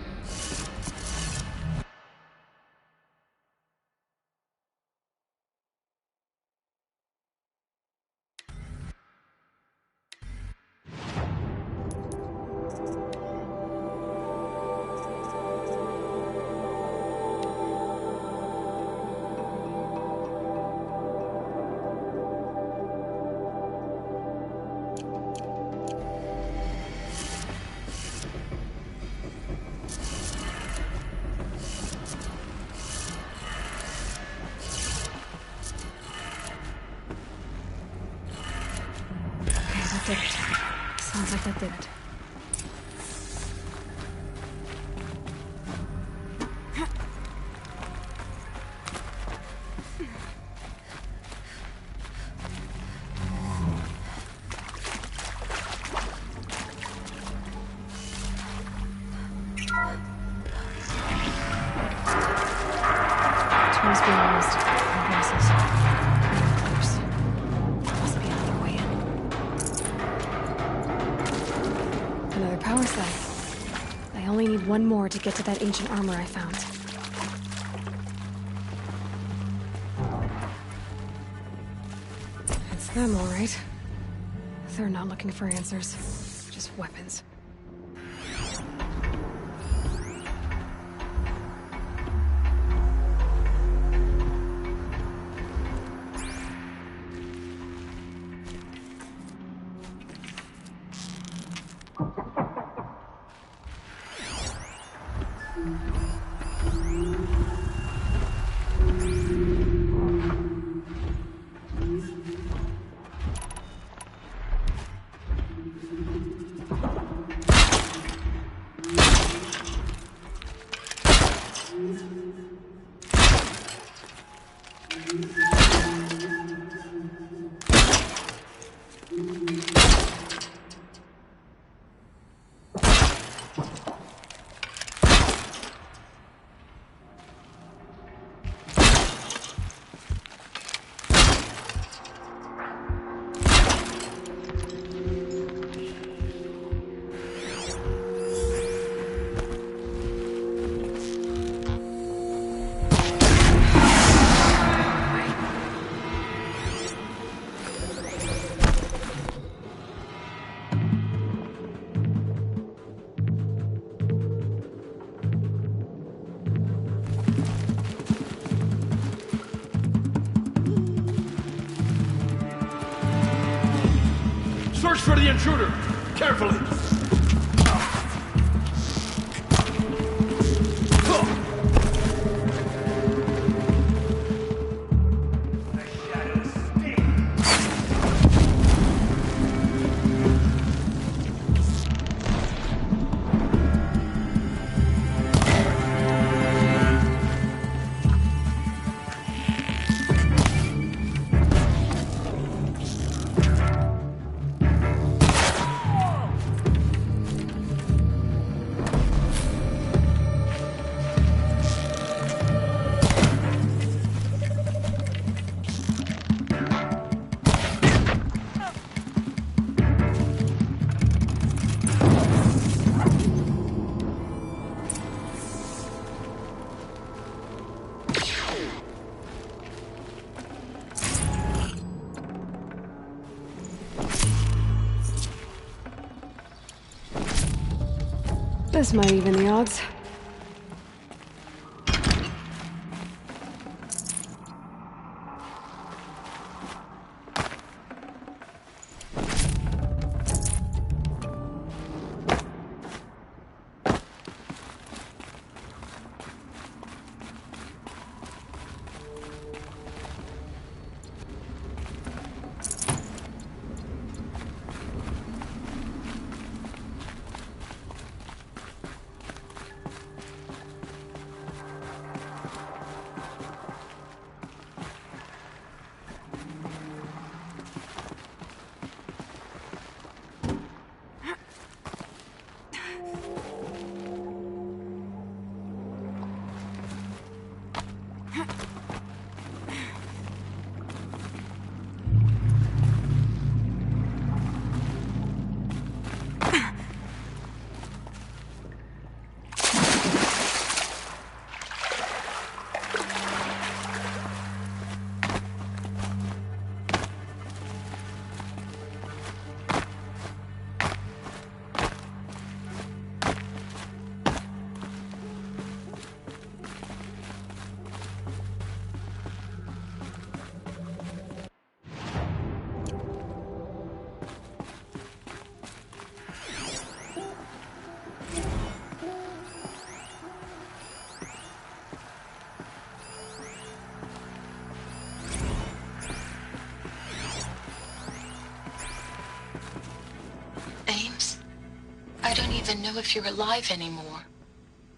Speaker 1: Did it. Sounds like that did it. Must be almost. Glasses. Close. Must be another way in. Another power cell. I only need one more to get to that ancient armor I found. It's them, all right. They're not looking for answers, just weapons.
Speaker 12: for the intruder! Carefully!
Speaker 1: This might even the odds.
Speaker 5: I don't even know if you're alive anymore.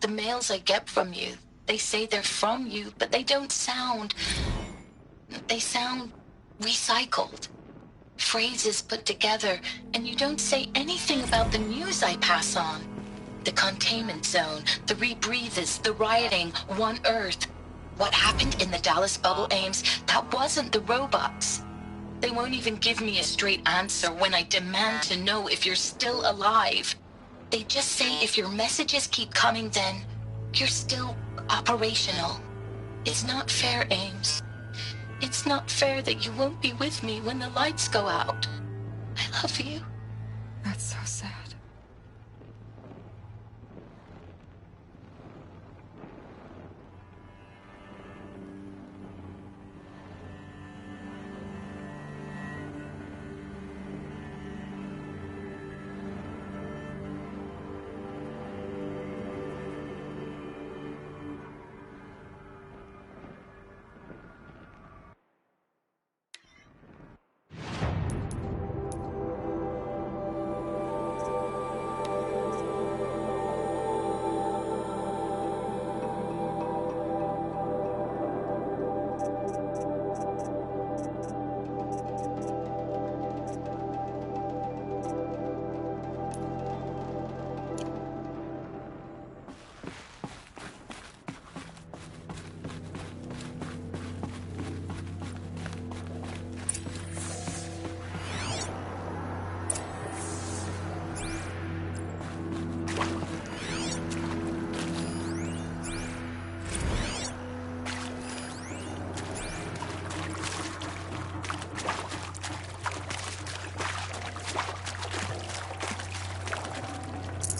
Speaker 5: The mails I get from you, they say they're from you, but they don't sound... They sound recycled. Phrases put together, and you don't say anything about the news I pass on. The containment zone, the rebreathers, the rioting, One Earth. What happened in the Dallas bubble, Ames, that wasn't the robots. They won't even give me a straight answer when I demand to know if you're still alive. They just say if your messages keep coming, then you're still operational. It's not fair, Ames. It's not fair that you won't be with me when the lights go out. I love you.
Speaker 1: That's so sad.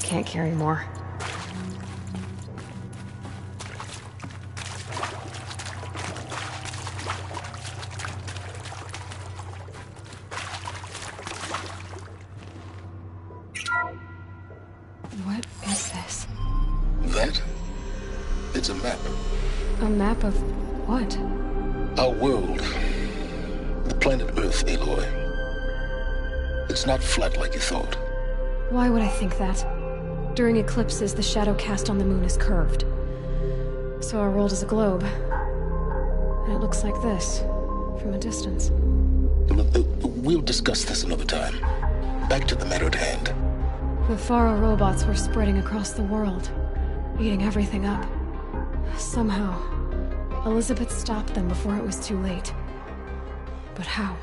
Speaker 1: Can't carry more. A map of what?
Speaker 3: Our world. The planet Earth, Aloy. It's not flat like you thought.
Speaker 1: Why would I think that? During eclipses, the shadow cast on the moon is curved. So our world is a globe. And it looks like this, from a distance.
Speaker 3: We'll discuss this another time. Back to the matter at hand.
Speaker 1: The Faro robots were spreading across the world, eating everything up. Somehow, Elizabeth stopped them before it was too late. But how?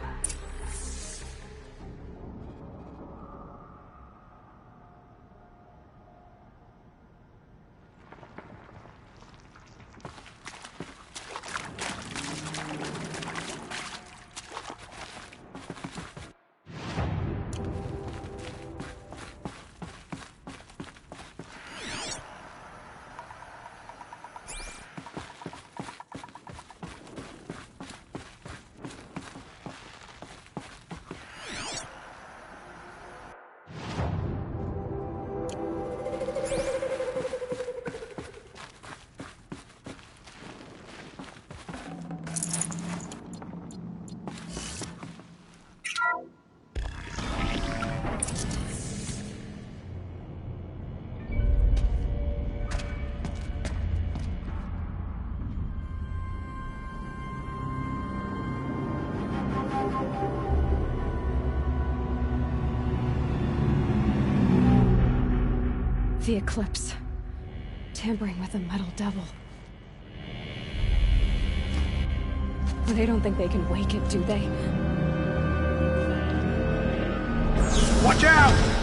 Speaker 1: The eclipse. Tampering with the metal devil. They don't think they can wake it, do they?
Speaker 10: Watch out!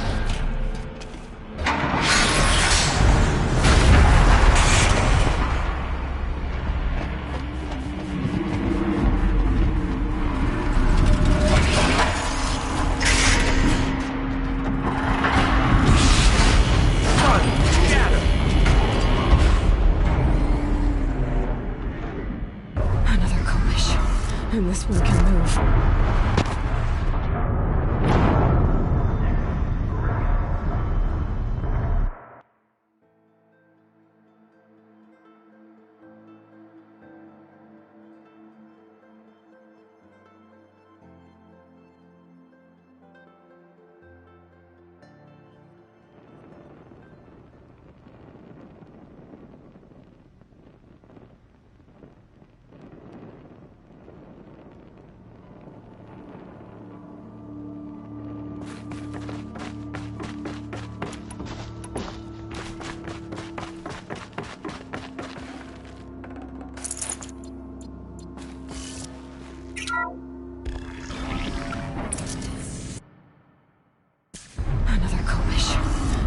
Speaker 1: And this one can move.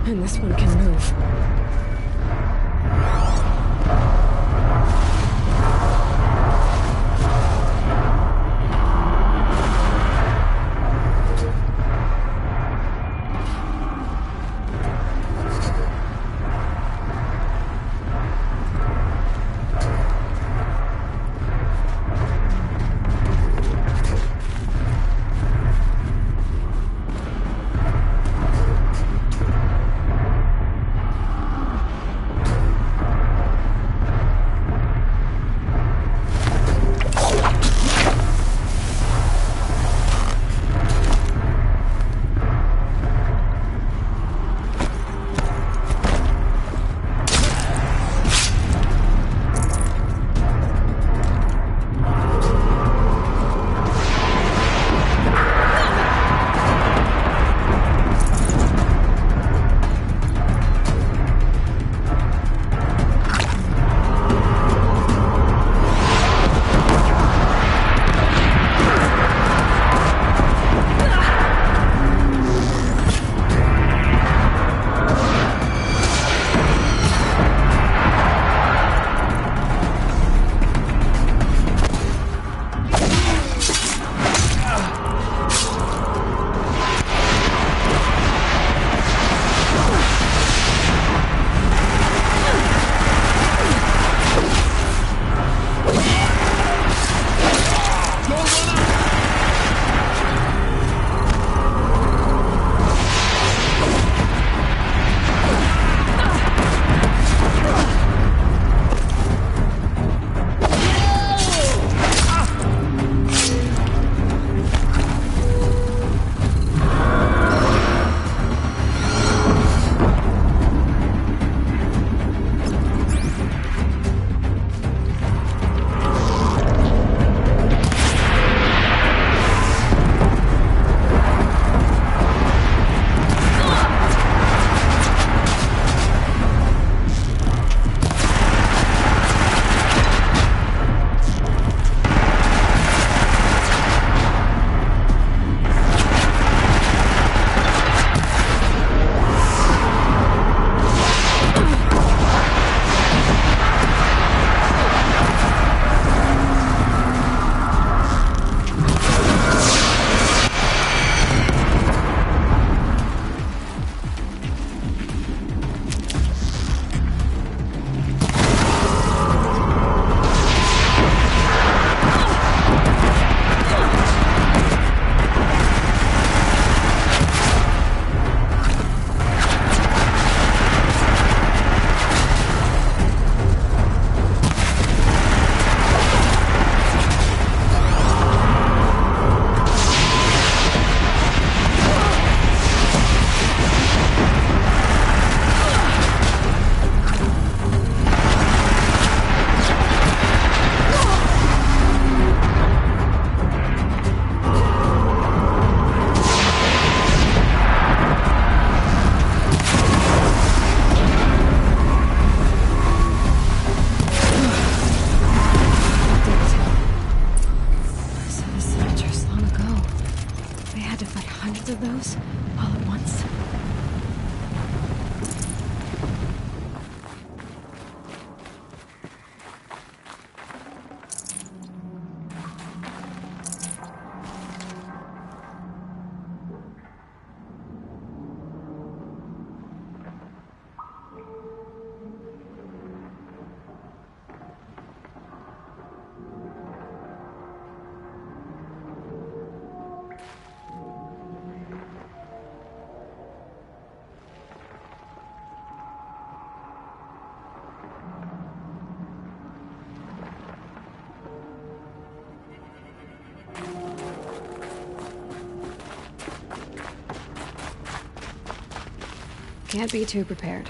Speaker 1: And this one can move. Can't be too prepared.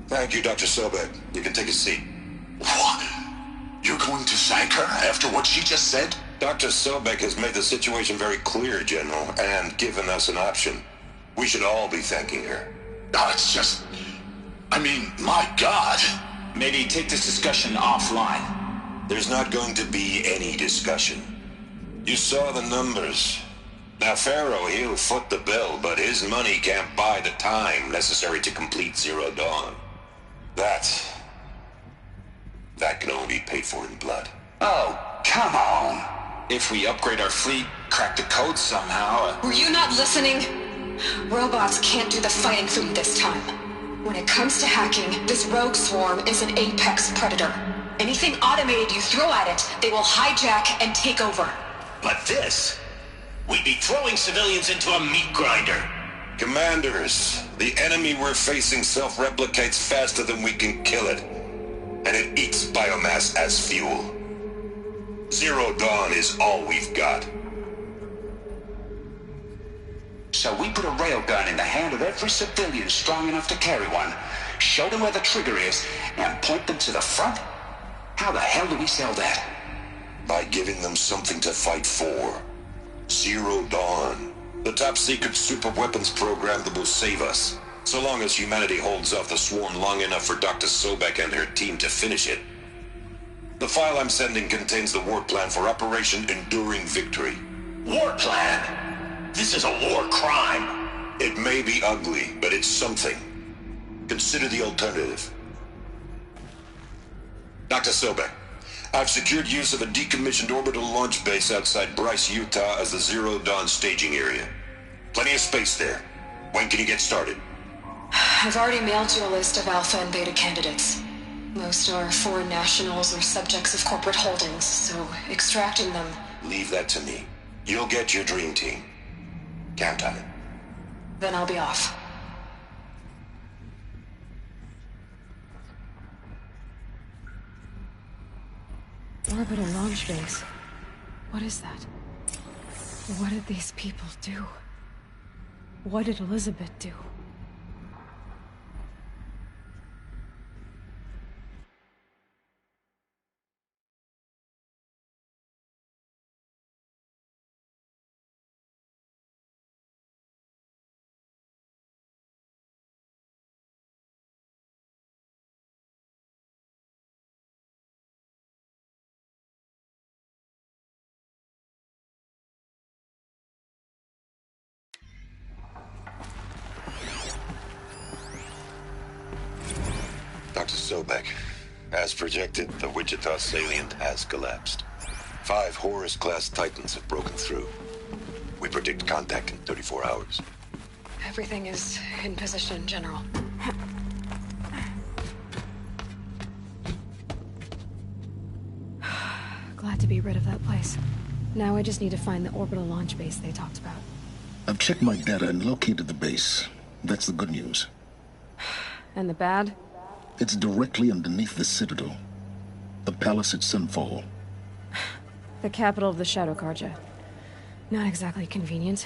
Speaker 9: Thank you, Dr. Sobek. You can take a seat. What? You're going to thank her after what she just said? Dr. Sobek has made the situation very clear, General, and given us an option. We should all be thanking her.
Speaker 13: Oh, it's just... I mean, my God.
Speaker 8: Maybe take this discussion offline.
Speaker 9: There's not going to be any discussion. You saw the numbers. Now, Pharaoh, he'll foot the bill, but his money can't buy the time necessary to complete Zero Dawn. That can only be paid for in blood.
Speaker 8: Oh, come on. If we upgrade our fleet, crack the code somehow...
Speaker 1: Were you not listening? Robots can't do the fighting for you this time. When it comes to hacking, this rogue swarm is an apex predator. Anything automated you throw at it, they will hijack and take over.
Speaker 13: But this... We'd be throwing civilians into a meat grinder.
Speaker 9: Commanders, the enemy we're facing self-replicates faster than we can kill it. And it eats biomass as fuel. Zero Dawn is all we've got.
Speaker 8: So we put a railgun in the hand of every civilian strong enough to carry one, show them where the trigger is, and point them to the front? How the hell do we sell that?
Speaker 9: By giving them something to fight for. Zero Dawn. The top-secret super-weapons program that will save us. So long as humanity holds off the swarm long enough for Dr. Sobek and her team to finish it. The file I'm sending contains the war plan for Operation Enduring Victory.
Speaker 13: War plan? This is a war crime.
Speaker 9: It may be ugly, but it's something. Consider the alternative. Dr. Sobek, I've secured use of a decommissioned orbital launch base outside Bryce, Utah as the Zero Dawn staging area. Plenty of space there. When can you get started?
Speaker 1: I've already mailed you a list of Alpha and Beta candidates. Most are foreign nationals or subjects of corporate holdings, so extracting them...
Speaker 9: Leave that to me. You'll get your dream team. Count on it.
Speaker 1: Then I'll be off. orbital launch base. What is that? What did these people do? What did Elizabeth do?
Speaker 9: Dr. Sobek, as projected, the Wichita salient has collapsed. 5 Horus-class Titans have broken through. We predict contact in 34 hours.
Speaker 1: Everything is in position, General. Glad to be rid of that place. Now I just need to find the orbital launch base they talked about.
Speaker 3: I've checked my data and located the base. That's the good news.
Speaker 1: And the bad?
Speaker 3: It's directly underneath the Citadel. The palace at Sunfall.
Speaker 1: The capital of the Shadow Carja. Not exactly convenient.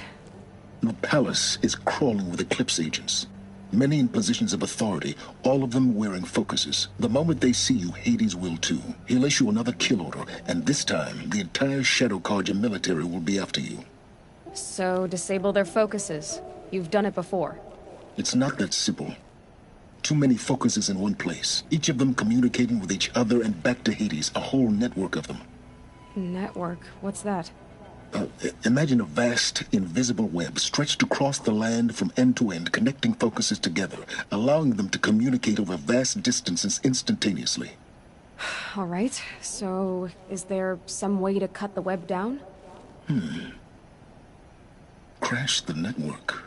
Speaker 3: The palace is crawling with Eclipse agents. Many in positions of authority, all of them wearing focuses. The moment they see you, Hades will too. He'll issue another kill order, and this time, the entire Shadow Carja military will be after you.
Speaker 1: So, disable their focuses. You've done it before.
Speaker 3: It's not that simple. Too many focuses in one place, each of them communicating with each other and back to Hades, a whole network of them.
Speaker 1: Network? What's that?
Speaker 3: Imagine a vast, invisible web stretched across the land from end to end, connecting focuses together, allowing them to communicate over vast distances instantaneously.
Speaker 1: All right, so is there some way to cut the web down?
Speaker 3: Crash the network.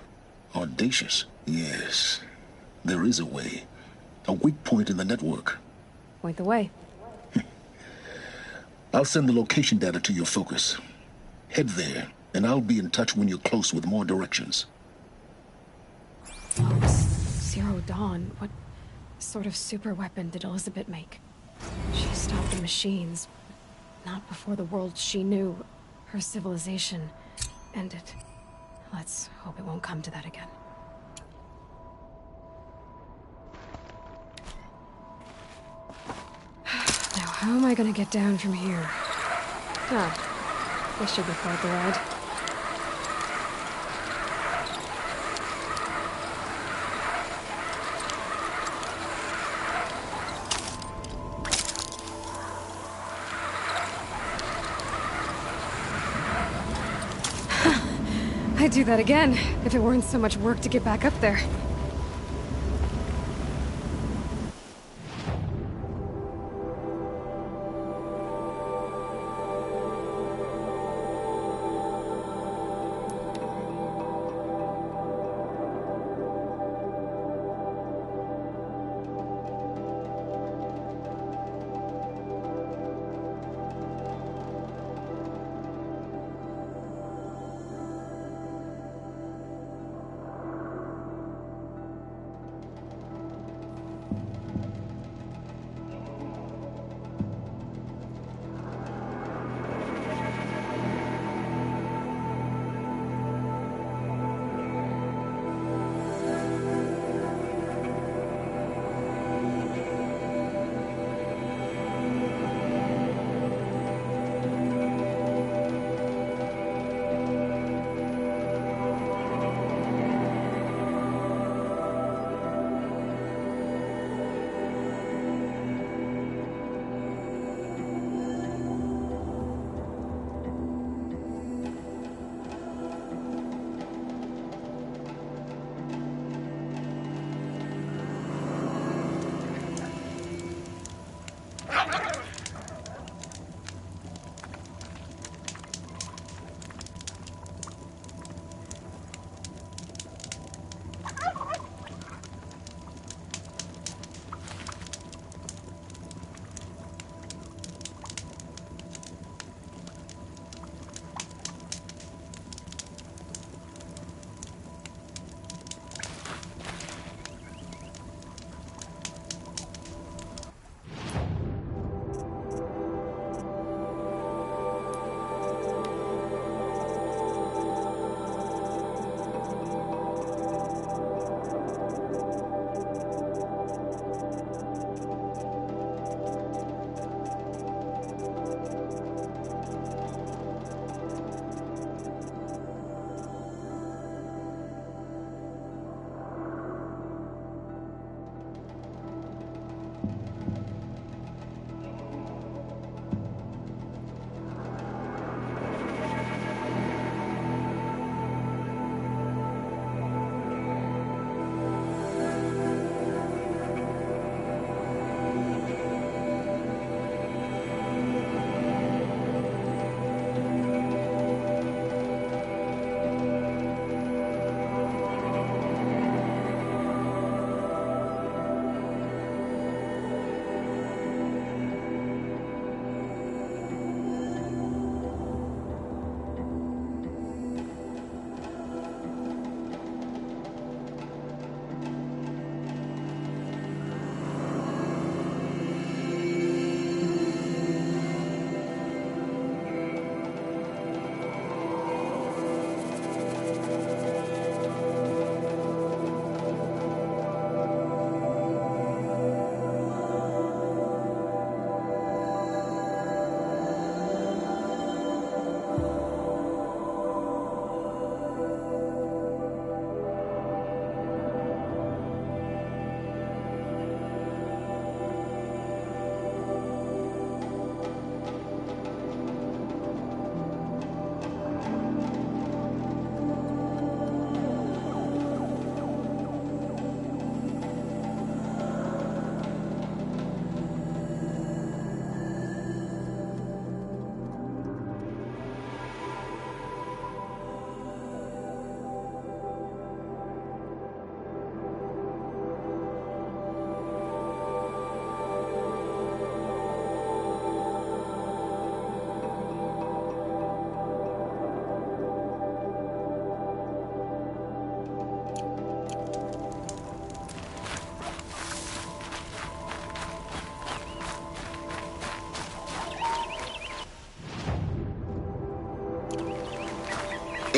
Speaker 3: Audacious. Yes, there is a way. A weak point in the network.
Speaker 1: Point the way.
Speaker 3: I'll send the location data to your focus. Head there, and I'll be in touch when you're close with more directions.
Speaker 1: Oh, Zero Dawn. What sort of super weapon did Elizabeth make? She stopped the machines, but not before the world she knew, her civilization, ended. Let's hope it won't come to that again. Now, how am I gonna get down from here? Ah. This should be quite the ride. I'd do that again, if it weren't so much work to get back up there.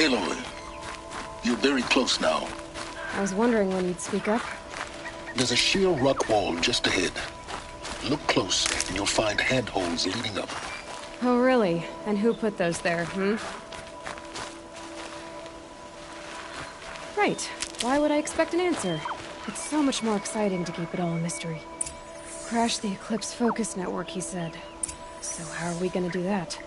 Speaker 3: Aloy, you're very close now.
Speaker 1: I was wondering when you'd speak up.
Speaker 3: There's a sheer rock wall just ahead. Look close, and you'll find handholds leading up.
Speaker 1: Oh, really? And who put those there, Right. Why would I expect an answer? It's so much more exciting to keep it all a mystery. Crash the Eclipse Focus Network, he said. So how are we gonna do that?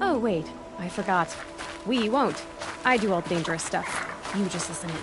Speaker 1: Oh, wait. I forgot. We won't. I do all the dangerous stuff. You just listen in.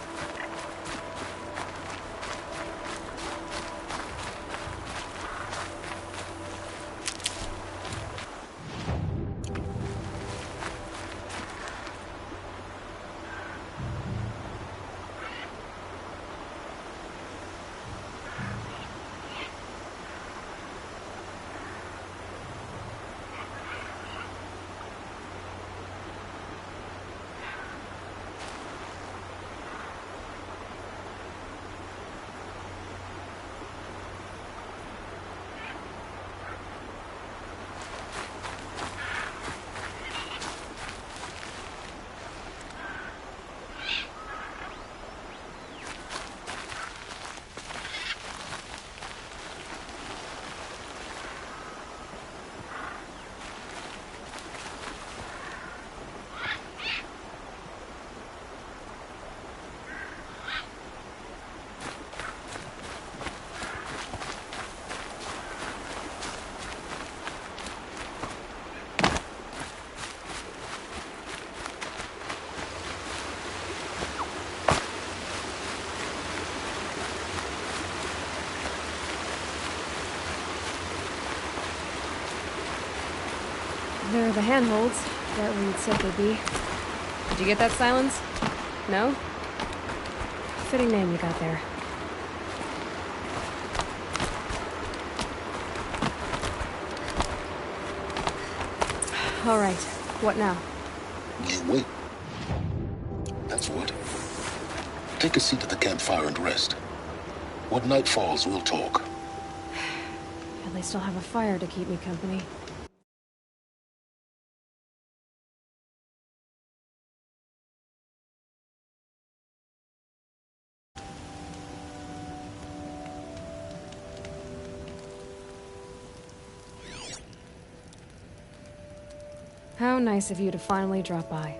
Speaker 1: There are the handholds. Right where you'd said they'd be. Did you get that, Silence? No? Fitting name you got there. All right. What now?
Speaker 3: You wait. That's what. Take a seat at the campfire and rest. When night falls, we'll talk.
Speaker 1: At least I'll have a fire to keep me company. How nice of you to finally drop by.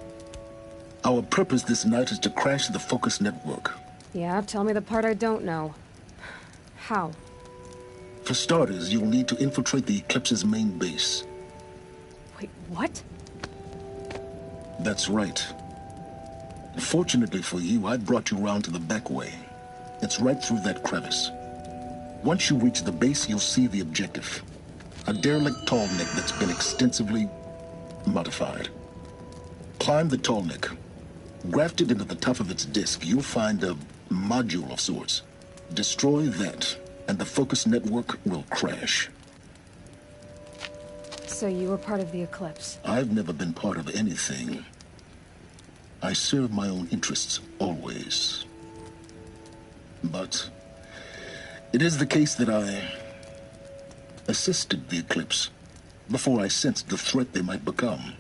Speaker 3: Our purpose this night is to crash the Focus Network.
Speaker 1: Yeah, tell me the part I don't know. How?
Speaker 3: For starters, you'll need to infiltrate the Eclipse's main base.
Speaker 1: Wait, what?
Speaker 3: That's right. Fortunately for you, I brought you round to the back way. It's right through that crevice. Once you reach the base, you'll see the objective. A derelict tall neck that's been extensively modified. Climb the tall neck. Grafted into the top of its disk, you'll find a module of sorts. Destroy that, and the Focus Network will crash.
Speaker 1: So you were part of the Eclipse?
Speaker 3: I've never been part of anything. I serve my own interests, always. But it is the case that I assisted the Eclipse before I sensed the threat they might become.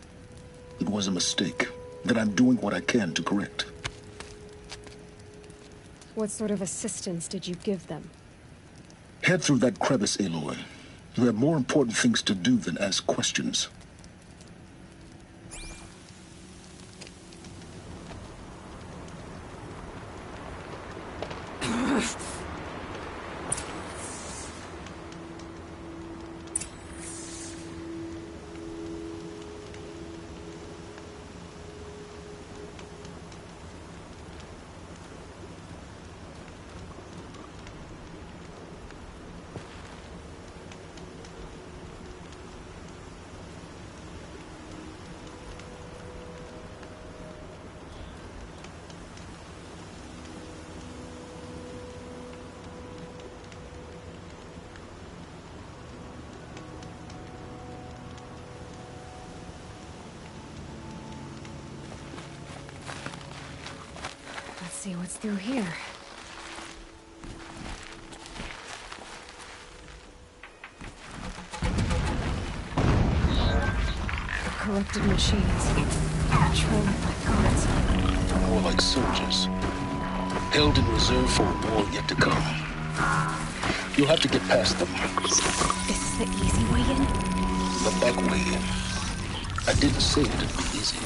Speaker 3: It was a mistake that I'm doing what I can to correct.
Speaker 1: What sort of assistance did you give them?
Speaker 3: Head through that crevice, Aloy. You have more important things to do than ask questions.
Speaker 1: See what's through here. Corrupted machines. Controlled by guards.
Speaker 3: More like soldiers. Held in reserve for a war yet to come. You'll have to get past them.
Speaker 1: This is the easy way in?
Speaker 3: The back way in. I didn't say it'd be easy.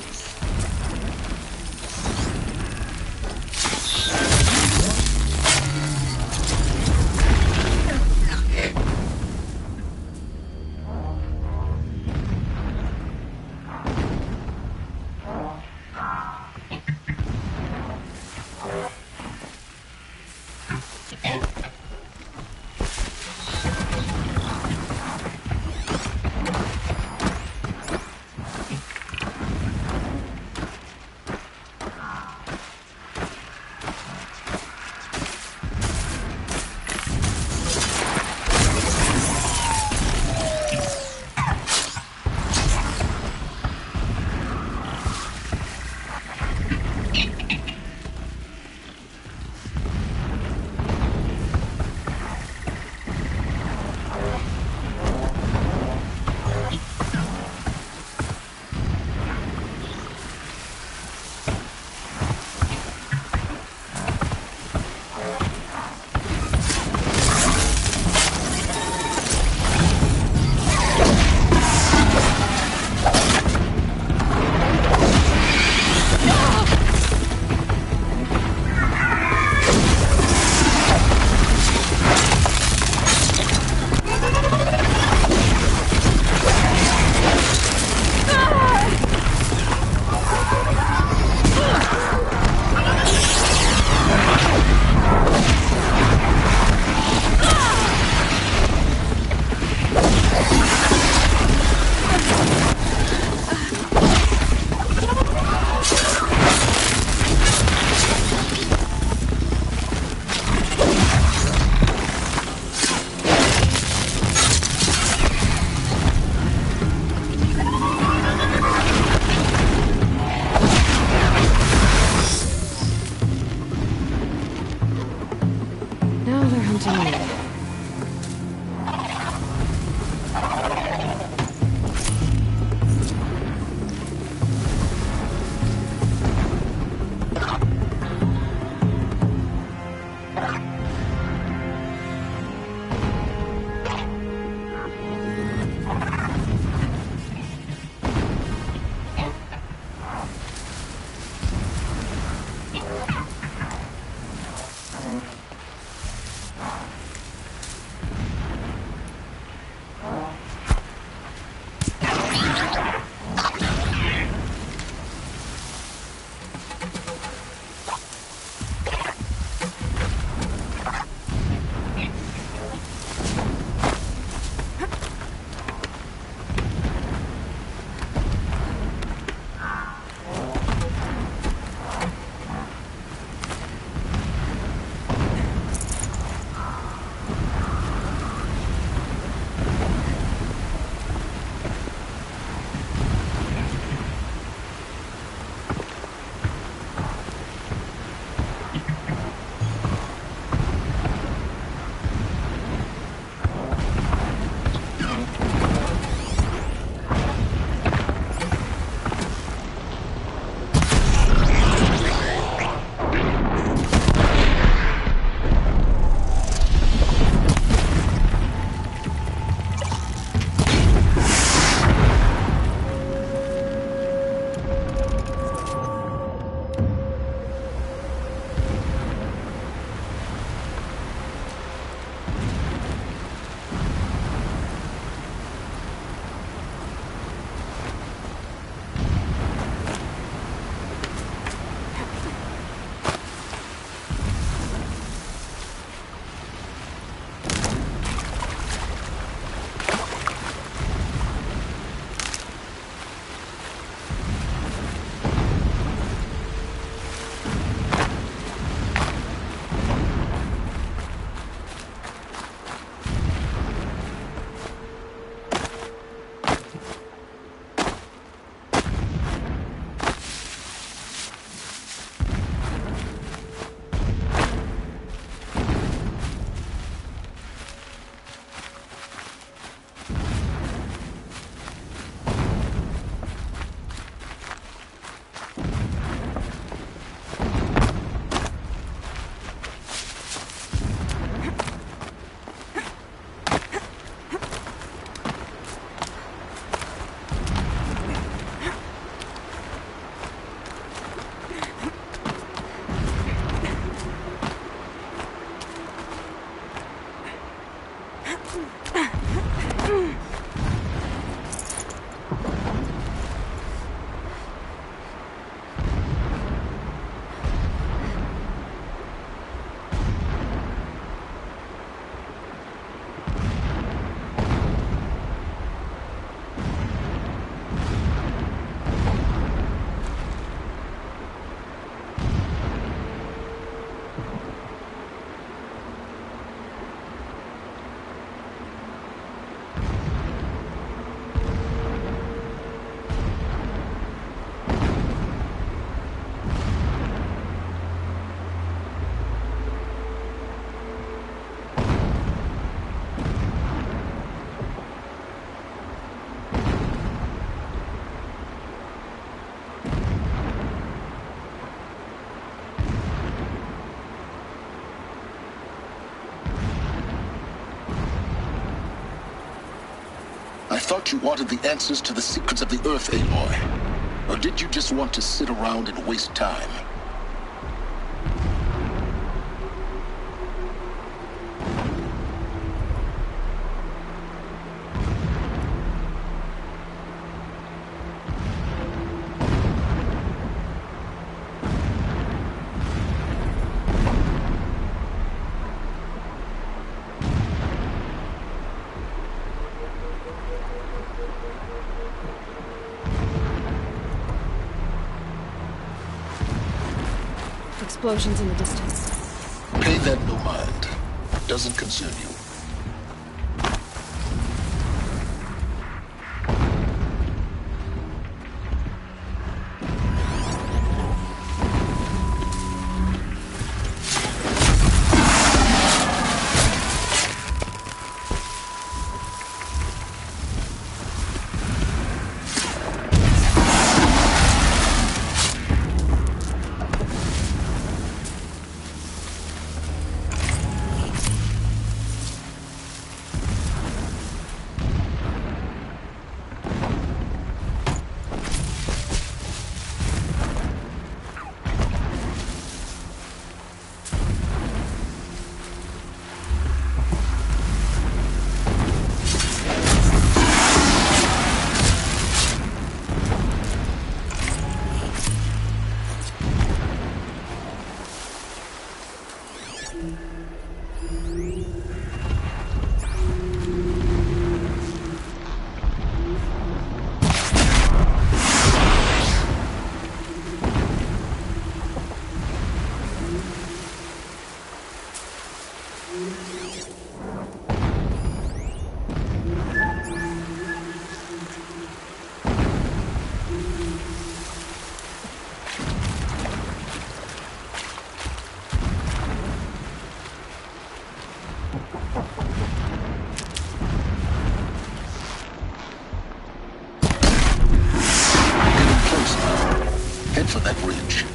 Speaker 3: thought you wanted the answers to the secrets of the Earth, Aloy. Or did you just want to sit around and waste time?
Speaker 1: Explosions in the distance.
Speaker 3: Pay that no mind. Doesn't concern you. Head for that ridge.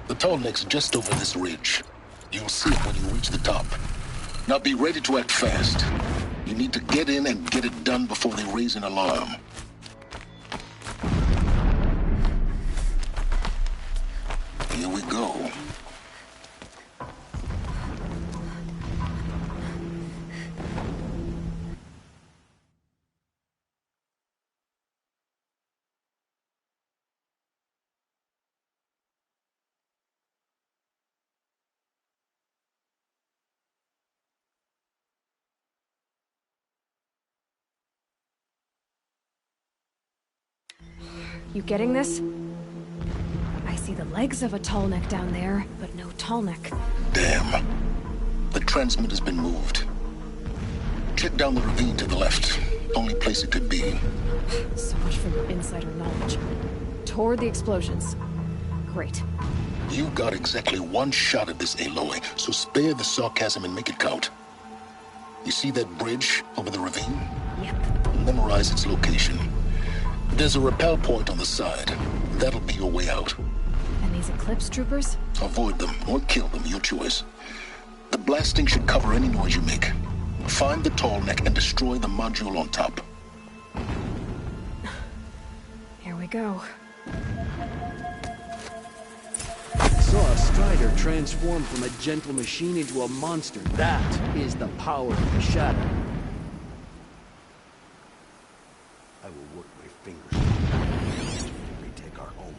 Speaker 3: The Tallneck's just over this ridge. You'll see it when you reach the top. Now be ready to act fast. You need to get in and get it done before they raise an alarm. Here we go.
Speaker 1: You getting this? I see the legs of a Tallneck down there, but no Tallneck.
Speaker 3: Damn. The transmitter's been moved. Check down the ravine to the left. Only place it could be.
Speaker 1: So much for your insider knowledge. Toward the explosions. Great.
Speaker 3: You got exactly one shot at this, Aloy, so spare the sarcasm and make it count. You see that bridge over the ravine?
Speaker 1: Yep.
Speaker 3: Memorize its location. There's a rappel point on the side. That'll be your way out.
Speaker 1: And these Eclipse troopers?
Speaker 3: Avoid them or kill them, your choice. The blasting should cover any noise you make. Find the Tallneck and destroy the module on top.
Speaker 1: Here we go.
Speaker 11: Saw a Strider transform from a gentle machine into a monster. That is the power of the Shadow.
Speaker 10: I will work my fingers to retake our home.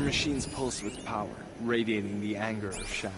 Speaker 14: Our machines pulse with power, radiating the anger of Shadow.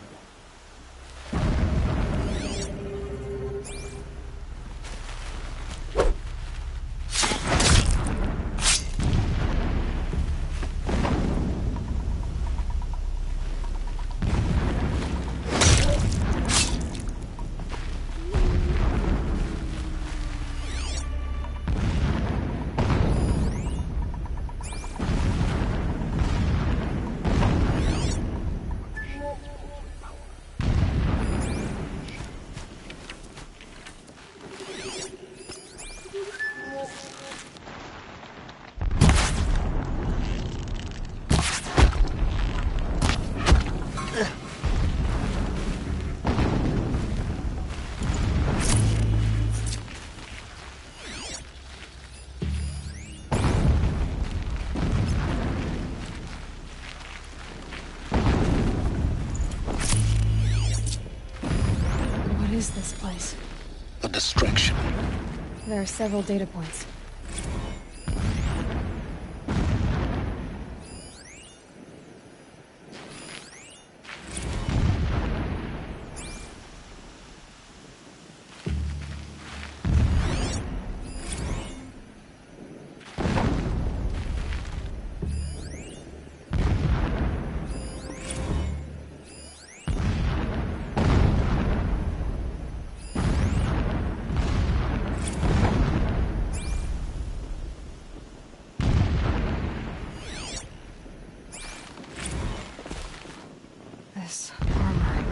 Speaker 1: What is this place?
Speaker 3: A distraction.
Speaker 1: There are several data points. This armor.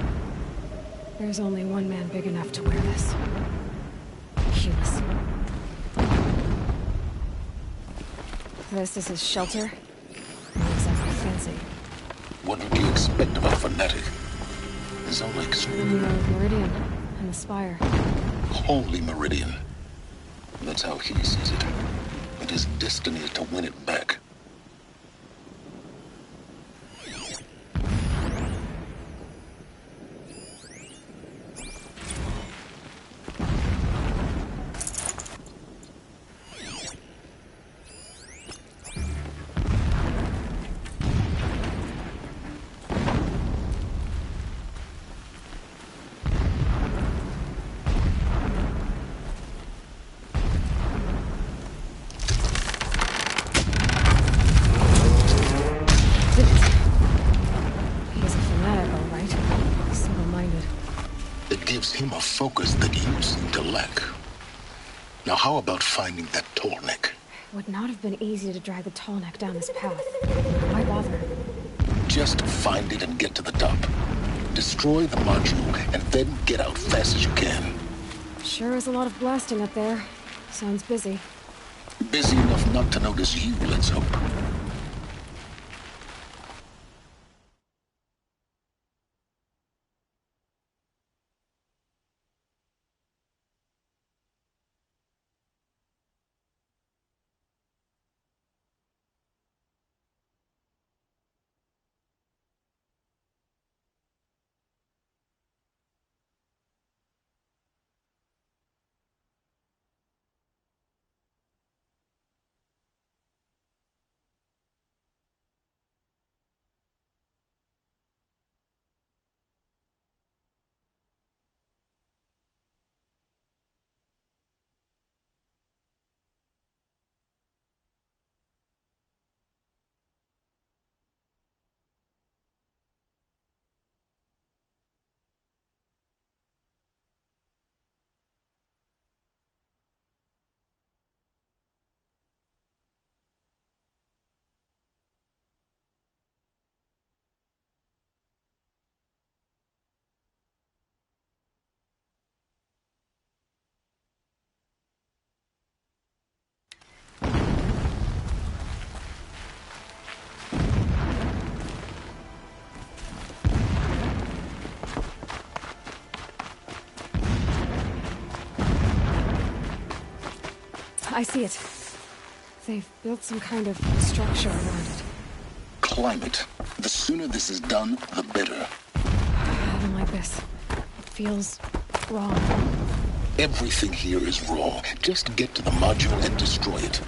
Speaker 1: There's only one man big enough to wear this. Humus. This is his shelter? Not exactly fancy.
Speaker 3: What would you expect of a fanatic? His only
Speaker 1: Meridian and the Spire.
Speaker 3: Holy Meridian. That's how he sees it. And his destiny is to win it back. Him a focus that you seem to lack. Now how about finding that Tallneck?
Speaker 1: It would not have been easy to drag the Tallneck down this path. Why bother?
Speaker 3: Just find it and get to the top. Destroy the module and then get out fast as you can.
Speaker 1: Sure is a lot of blasting up there. Sounds busy.
Speaker 3: Busy enough not to notice you, let's hope.
Speaker 1: I see it. They've built some kind of structure around it.
Speaker 3: Climate. The sooner this is done, the better.
Speaker 1: I don't like this. It feels wrong.
Speaker 3: Everything here is wrong. Just get to the module and destroy it.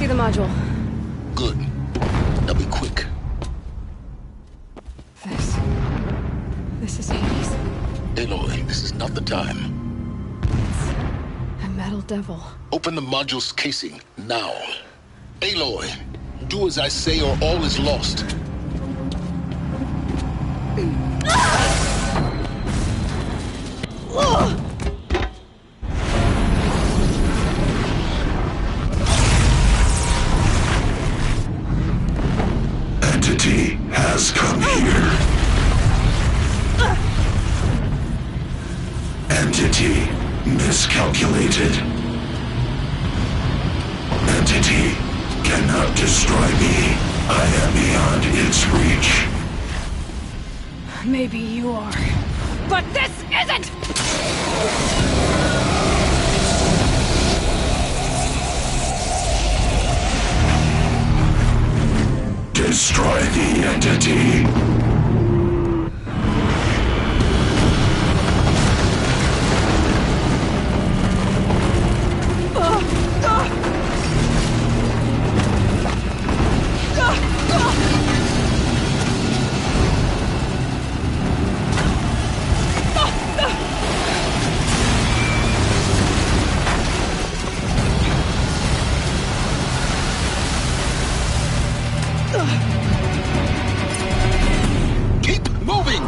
Speaker 1: see the module.
Speaker 3: Good. Now be quick.
Speaker 1: This is Hades.
Speaker 3: Aloy, this is not the time.
Speaker 1: It's a metal devil.
Speaker 3: Open the module's casing, now. Aloy, do as I say or all is lost.
Speaker 4: Entity has come here. Entity miscalculated. Entity cannot destroy me. I am beyond its reach.
Speaker 1: Maybe you are. But this isn't!
Speaker 4: Destroy the entity.
Speaker 3: Keep moving!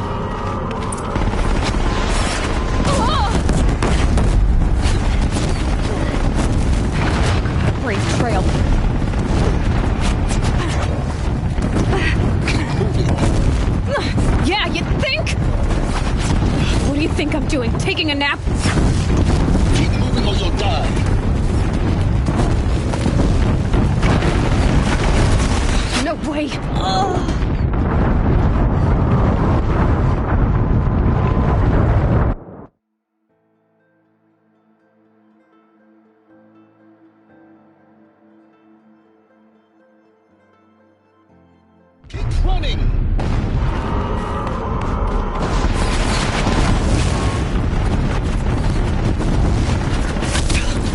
Speaker 1: Brave trail.
Speaker 3: Keep moving.
Speaker 1: Yeah, you think? What do you think I'm doing? Taking a nap?
Speaker 3: Keep moving or you'll die.
Speaker 1: No way.
Speaker 3: Keep running!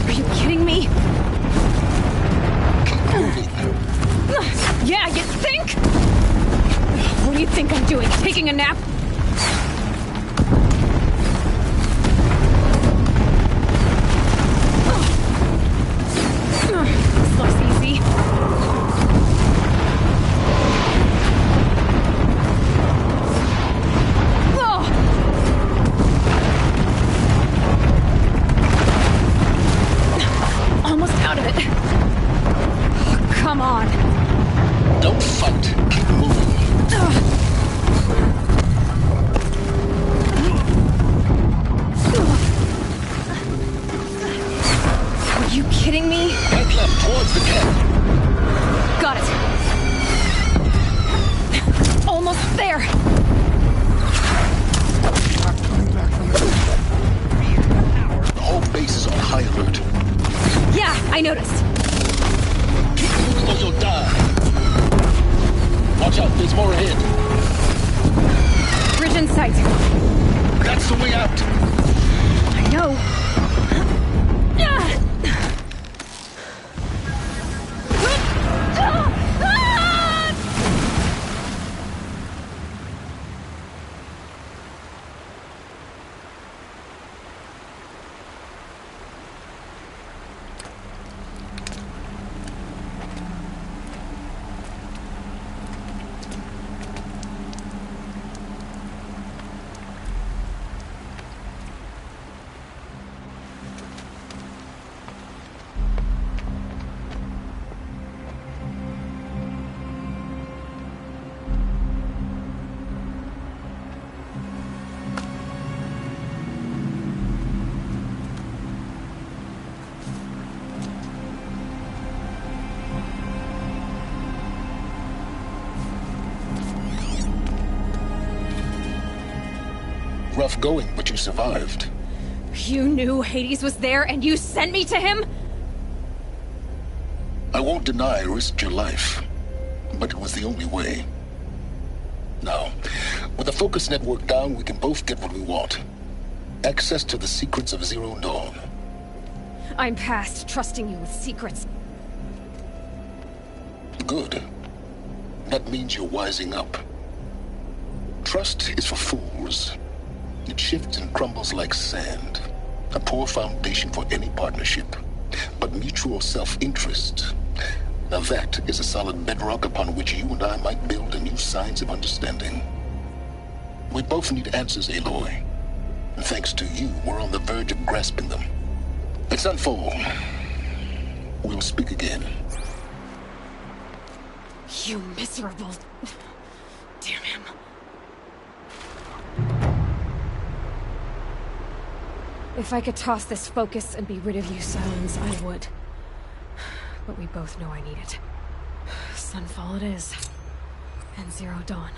Speaker 1: Are you kidding me?
Speaker 3: Keep moving.
Speaker 1: Yeah, you think? What do you think I'm doing? Taking a nap? This looks easy. Almost out of it. Come on.
Speaker 3: Don't fight. Keep moving.
Speaker 1: Are you kidding me?
Speaker 3: Head left towards the camp.
Speaker 1: Got it. Almost there.
Speaker 3: The whole base is on high alert.
Speaker 1: Yeah, I noticed.
Speaker 3: Keep moving or you'll die. Watch out, there's more ahead.
Speaker 1: Bridge in sight.
Speaker 3: That's the way out.
Speaker 1: I know.
Speaker 3: Rough going, but you survived.
Speaker 1: You knew Hades was there and you sent me to him?
Speaker 3: I won't deny I risked your life, but it was the only way. Now, with the focus network down, we can both get what we want. Access to the secrets of Zero Dawn.
Speaker 1: I'm past trusting you with secrets.
Speaker 3: Good. That means you're wising up. Trust is for fools. It shifts and crumbles like sand. A poor foundation for any partnership. But mutual self-interest, now that is a solid bedrock upon which you and I might build a new science of understanding. We both need answers, Aloy. And thanks to you, we're on the verge of grasping them. Let's unfold. We'll speak again.
Speaker 1: You miserable... Damn him. If I could toss this focus and be rid of you, Sylens, I would. But we both know I need it. Sunfall it is. And Zero Dawn.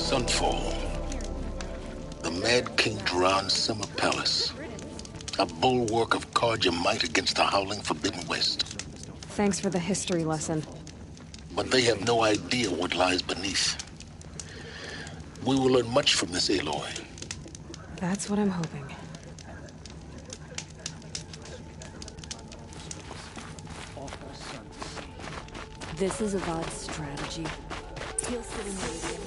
Speaker 3: Sunfall. The Mad King Duran's summer palace. A bulwark of Carja might against the howling Forbidden West.
Speaker 1: Thanks for the history lesson.
Speaker 3: But they have no idea what lies beneath. We will learn much from this Aloy.
Speaker 1: That's what I'm hoping.
Speaker 15: This is Avad's strategy. He'll sit in radiant.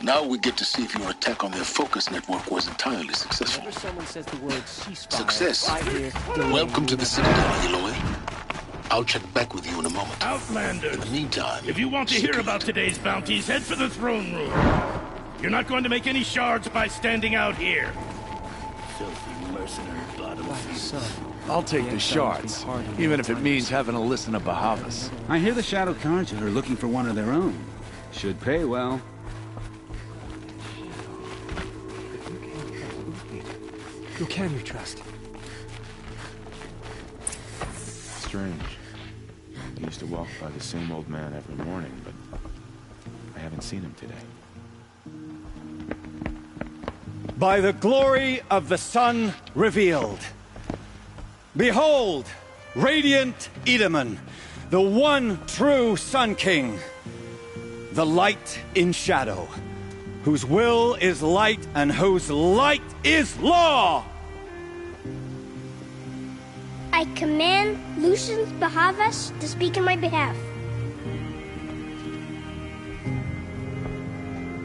Speaker 3: Now we get to see if your attack on their focus network was entirely successful.
Speaker 11: Whenever someone says the word ceasefire,
Speaker 3: Success.
Speaker 11: I hear
Speaker 3: Welcome to the Citadel, Aloy. I'll check back with you in a moment.
Speaker 13: Outlanders!
Speaker 3: In the meantime...
Speaker 13: If you want to hear about today's bounties, head for the throne room. You're not going to make any shards by standing out here. Filthy mercenary bottoms.
Speaker 12: I'll take the shards, even if it means having to listen to Bahavas.
Speaker 16: I hear the Shadow Carja are looking for one of their own. Should pay well.
Speaker 14: Who can you trust?
Speaker 17: Strange. I used to walk by the same old man every morning, but I haven't seen him today.
Speaker 18: By the glory of the sun revealed. Behold, radiant Edaman, the one true Sun King. The light in shadow, whose will is light and whose light is law!
Speaker 19: I command Lucius Bahavas to speak in my behalf.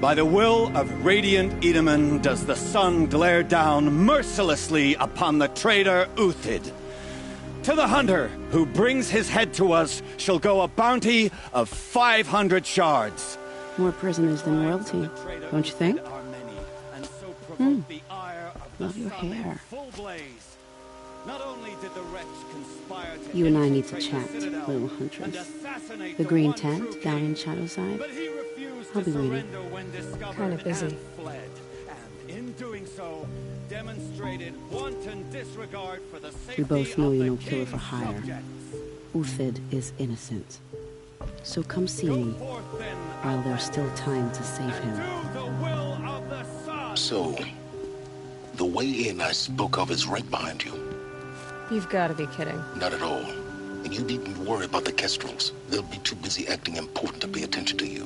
Speaker 18: By the will of radiant Edaman does the sun glare down mercilessly upon the traitor Uthid. To the hunter who brings his head to us shall go a bounty of 500 shards.
Speaker 15: More prisoners than royalty, don't you think? Love your hair. You and I need to chat, little huntress. The green tent down in Shadowside. I'll be waiting.
Speaker 1: Kind of busy.
Speaker 15: We both know you're no killer for hire. Uthid is innocent. So come see me while there's still time to save him.
Speaker 3: So, the way in I spoke of is right behind you.
Speaker 1: You've got to be kidding.
Speaker 3: Not at all. And you needn't worry about the Kestrels. They'll be too busy acting important to pay attention to you.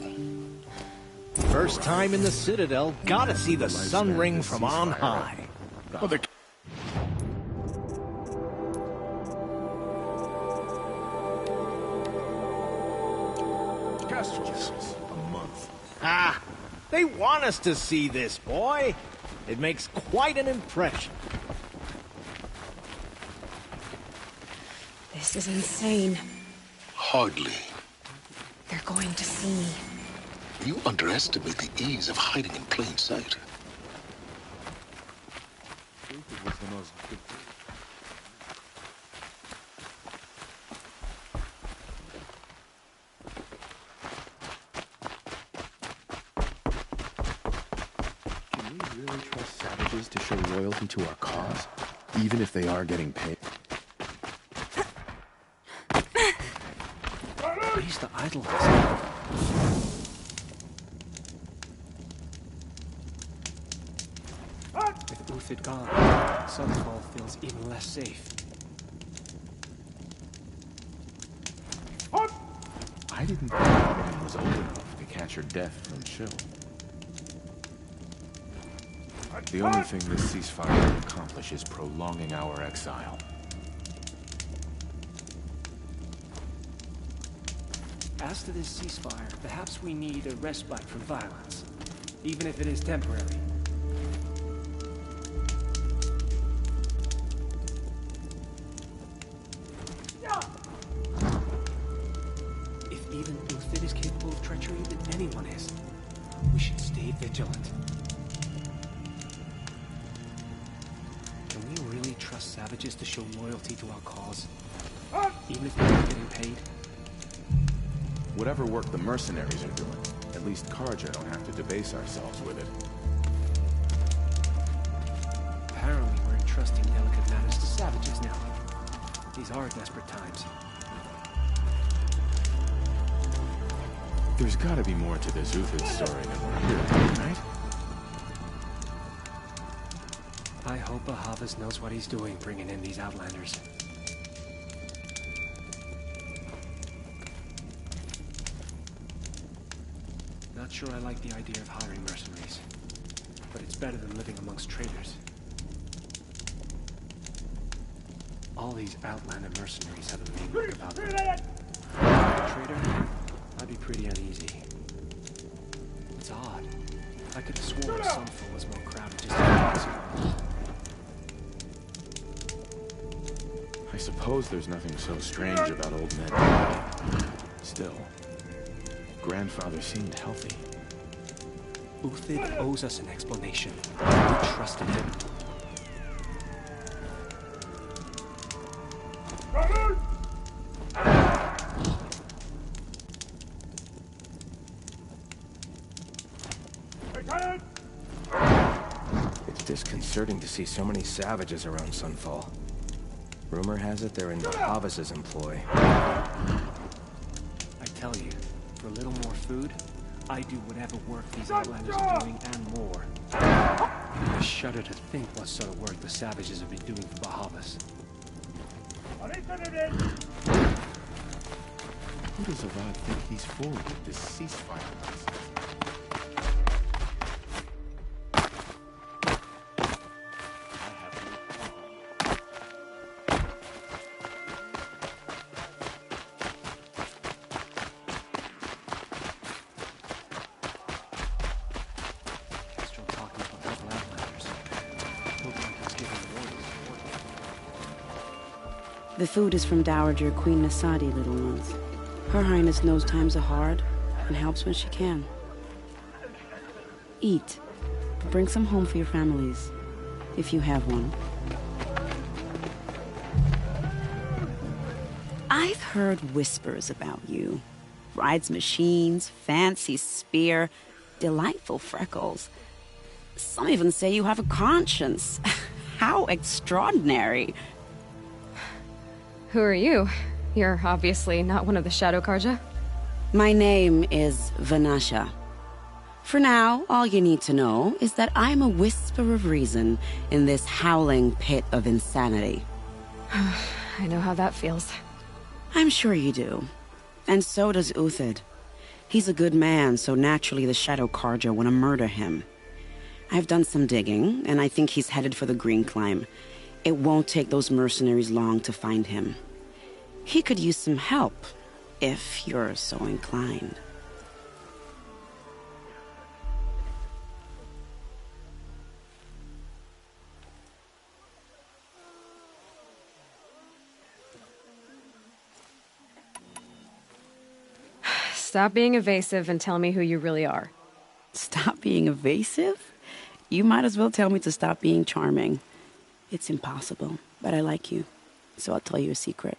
Speaker 20: First time in the Citadel, gotta see the sun ring from on high.
Speaker 12: Well, the Kestrels.
Speaker 20: A month. Ah, they want us to see this, boy. It makes quite an impression.
Speaker 1: This is insane.
Speaker 3: Hardly.
Speaker 1: They're going to see me.
Speaker 3: You underestimate the ease of hiding in plain sight.
Speaker 17: Can we really trust savages to show loyalty to our cause, even if they are getting paid?
Speaker 11: He's the idolizer. With Uthid gone, Sunfall feels even less safe.
Speaker 17: didn't think the woman was old enough to catch her death from chill. The only thing this ceasefire will accomplish is prolonging our exile.
Speaker 11: As to this ceasefire, perhaps we need a respite from violence, even if it is temporary. If even Uthid is capable of treachery, then anyone is. We should stay vigilant. Can we really trust savages to show loyalty to our cause? Even if they're not getting paid?
Speaker 17: Whatever work the mercenaries are doing, at least Carja don't have to debase ourselves with it.
Speaker 11: Apparently we're entrusting delicate matters to savages now. These are desperate times.
Speaker 17: There's gotta be more to this Uthid story than we're hearing, right?
Speaker 11: I hope Bahavas knows what he's doing bringing in these outlanders. Not sure I like the idea of hiring mercenaries, but it's better than living amongst traitors. All these outlander mercenaries have a mean look about them. A traitor? I'd be pretty uneasy. It's odd. I could have sworn Sunfall was more crowded just a few ago.
Speaker 17: I suppose there's nothing so strange about old men dying. Still, grandfather seemed healthy.
Speaker 11: Uthid owes us an explanation. We trusted him.
Speaker 21: It's disconcerting to see so many savages around Sunfall. Rumor has it they're in Bahavas' employ.
Speaker 11: I tell you, for a little more food, I do whatever work these outlanders are doing and more. I shudder to think what sort of work the savages have been doing for Bahavas.
Speaker 17: Who does Avad think he's for with this ceasefire nonsense?
Speaker 15: The food is from Dowager Queen Nasadi, little ones. Her Highness knows times are hard and helps when she can. Eat, but bring some home for your families, if you have one. I've heard whispers about you. Rides machines, fancy spear, delightful freckles. Some even say you have a conscience. How extraordinary.
Speaker 1: Who are you? You're obviously not one of the Shadow Carja.
Speaker 15: My name is Vanasha. For now, all you need to know is that I'm a whisper of reason in this howling pit of insanity.
Speaker 1: I know how that feels.
Speaker 15: I'm sure you do. And so does Uthid. He's a good man, so naturally the Shadow Carja want to murder him. I've done some digging, and I think he's headed for the Green Climb. It won't take those mercenaries long to find him. He could use some help, if you're so inclined.
Speaker 1: Stop being evasive and tell me who you really are.
Speaker 15: Stop being evasive? You might as well tell me to stop being charming. It's impossible, but I like you, so I'll tell you a secret.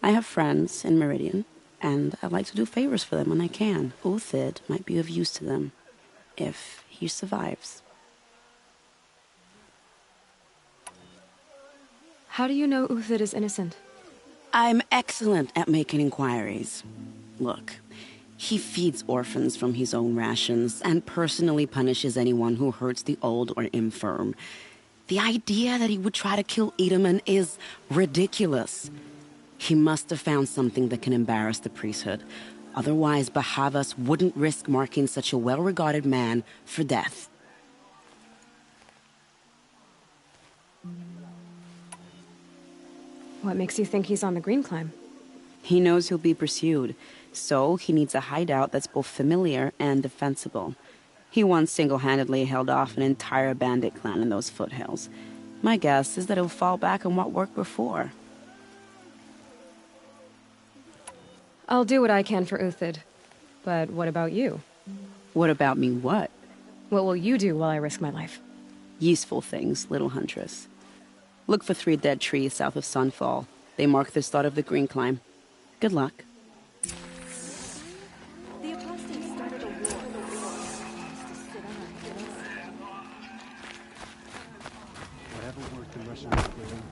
Speaker 15: I have friends in Meridian, and I like to do favors for them when I can. Uthid might be of use to them, if he survives.
Speaker 1: How do you know Uthid is innocent?
Speaker 15: I'm excellent at making inquiries. Look, he feeds orphans from his own rations and personally punishes anyone who hurts the old or infirm. The idea that he would try to kill Edaman is ridiculous. He must have found something that can embarrass the priesthood. Otherwise, Bahavas wouldn't risk marking such a well-regarded man for death.
Speaker 1: What makes you think he's on the Green Climb?
Speaker 15: He knows he'll be pursued, so he needs a hideout that's both familiar and defensible. He once single-handedly held off an entire bandit clan in those foothills. My guess is that he'll fall back on what worked before.
Speaker 1: I'll do what I can for Uthid. But what about you?
Speaker 15: What about me what?
Speaker 1: What will you do while I risk my life?
Speaker 15: Useful things, little huntress. Look for 3 dead trees south of Sunfall. They mark the start of the Green Climb. Good luck.
Speaker 11: Whatever work the mercenaries are doing.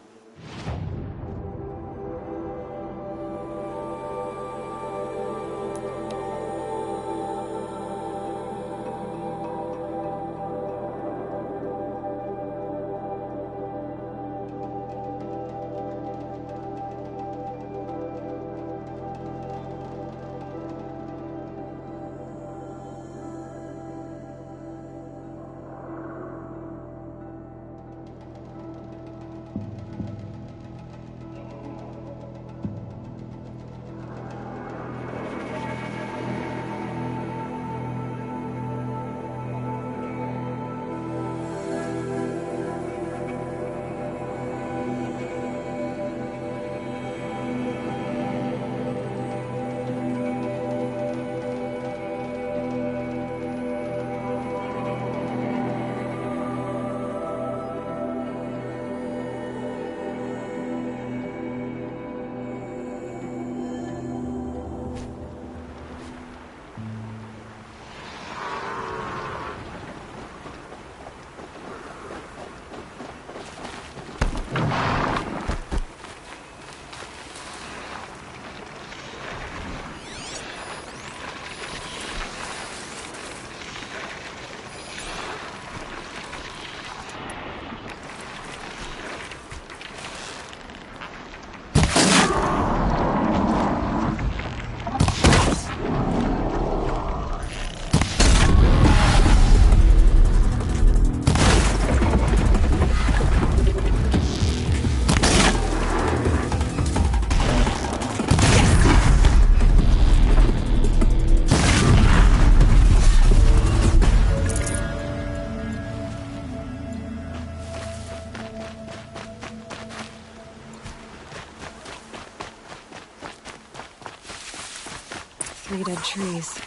Speaker 1: Three dead trees.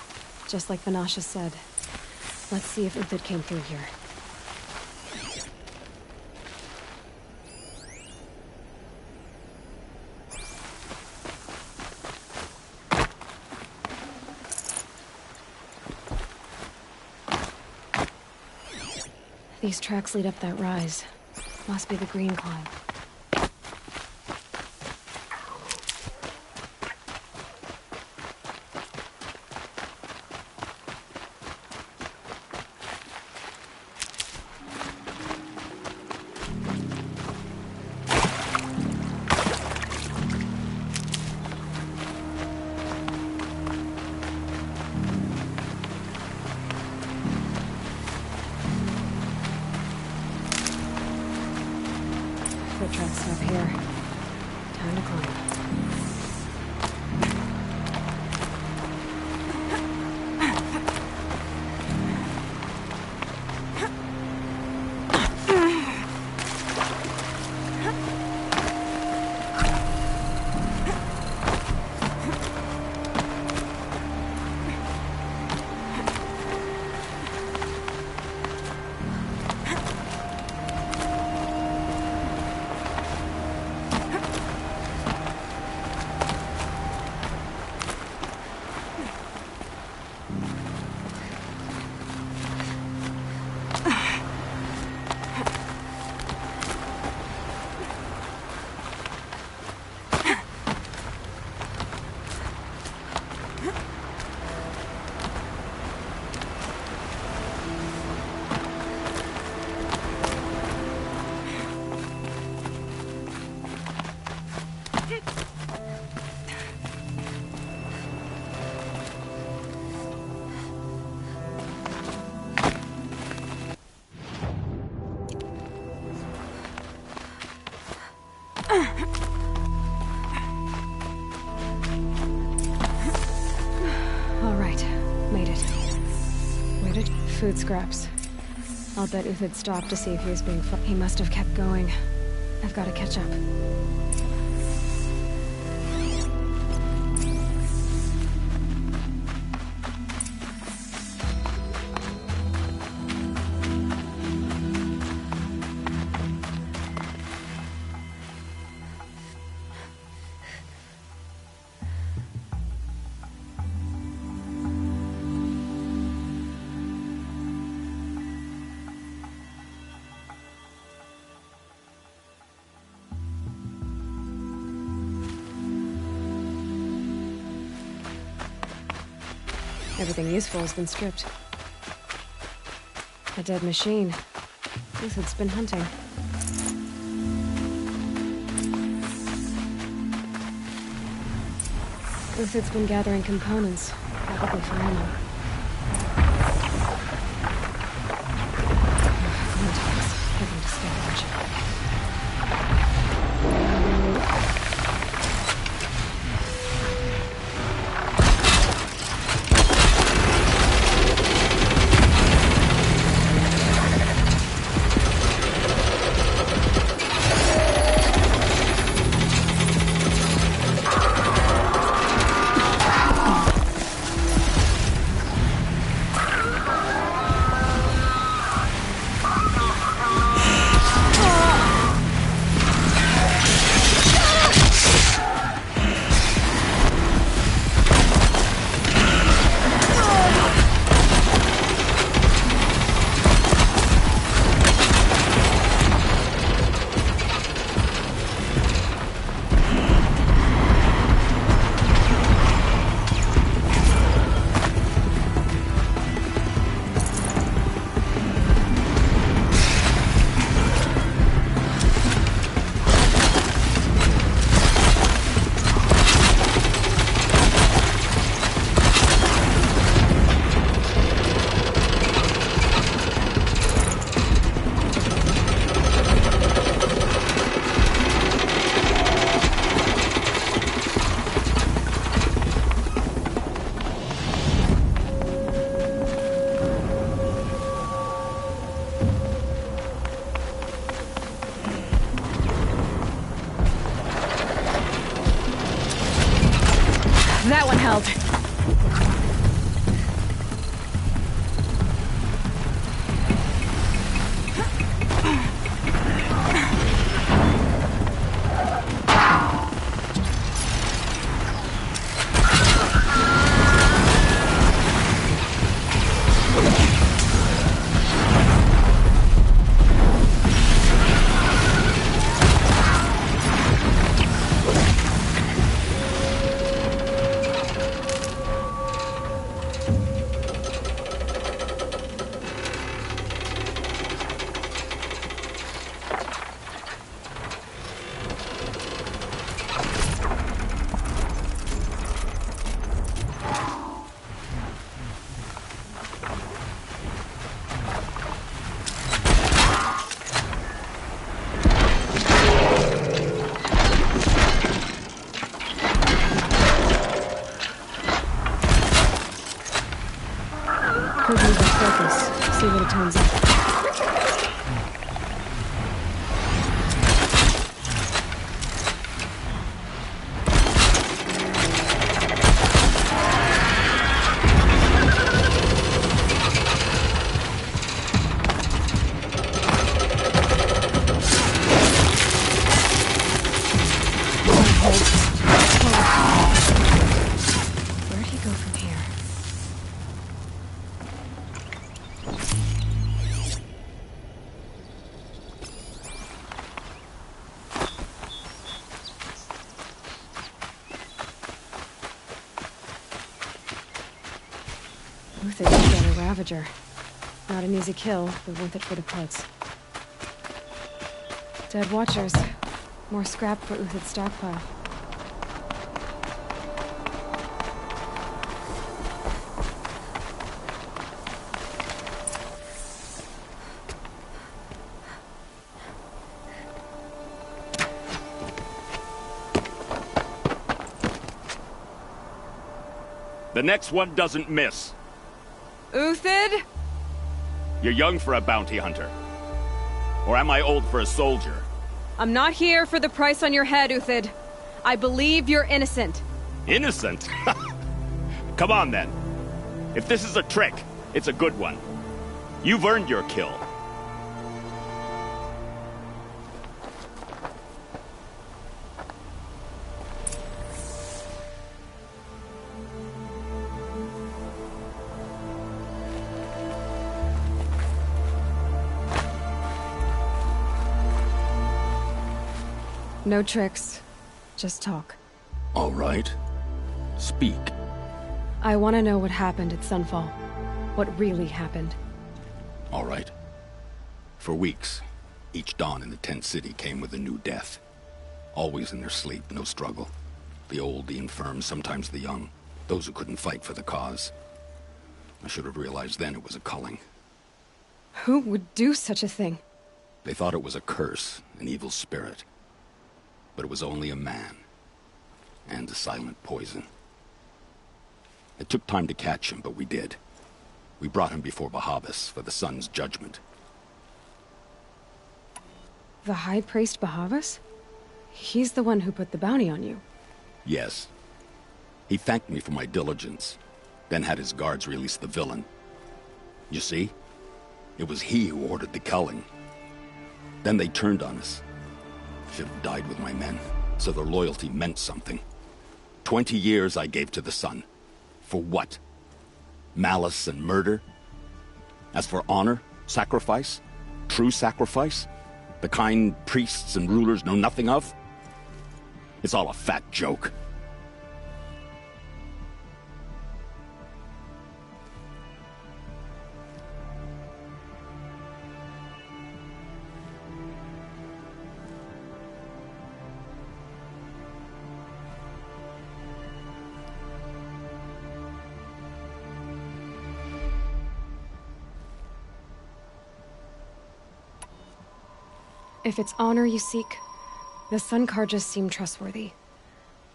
Speaker 1: Just like Vanasha said. Let's see if Uthid came through here. These tracks lead up that rise. Must be the Green Climb. food scraps. I'll bet Uthid stopped to see if he was being he must have kept going. I've got to catch up. Everything useful has been stripped. A dead machine. Uthid's been hunting. Uthid's been gathering components, probably for ammo. Lintox, getting to scavenge. That one held. See what it turns out. Where'd he go from here? Uthid got a Ravager. Not an easy kill, but worth it for the parts. Dead Watchers. More scrap for Uthid's stockpile.
Speaker 2: The next one doesn't miss.
Speaker 1: Uthid?
Speaker 2: You're young for a bounty hunter. Or am I old for a soldier?
Speaker 1: I'm not here for the price on your head, Uthid. I believe you're innocent.
Speaker 2: Innocent? Come on, then. If this is a trick, it's a good one. You've earned your kill.
Speaker 1: No tricks. Just talk.
Speaker 3: All right. Speak.
Speaker 1: I want to know what happened at Sunfall. What really happened.
Speaker 3: All right. For weeks, each dawn in the tent city came with a new death. Always in their sleep, no struggle. The old, the infirm, sometimes the young. Those who couldn't fight for the cause. I should have realized then it was a culling.
Speaker 1: Who would do such a thing?
Speaker 3: They thought it was a curse, an evil spirit. But it was only a man. And a silent poison. It took time to catch him, but we did. We brought him before Bahavas for the sun's judgment.
Speaker 1: The High Priest Bahavas? He's the one who put the bounty on you.
Speaker 3: Yes. He thanked me for my diligence, then had his guards release the villain. You see? It was he who ordered the culling. Then they turned on us. Should have died with my men, so their loyalty meant something. 20 years I gave to the sun. For what? Malice and murder? As for honor, sacrifice, true sacrifice, the kind priests and rulers know nothing of? It's all a fat joke.
Speaker 1: If it's honor you seek, the Sun Carjas seem trustworthy.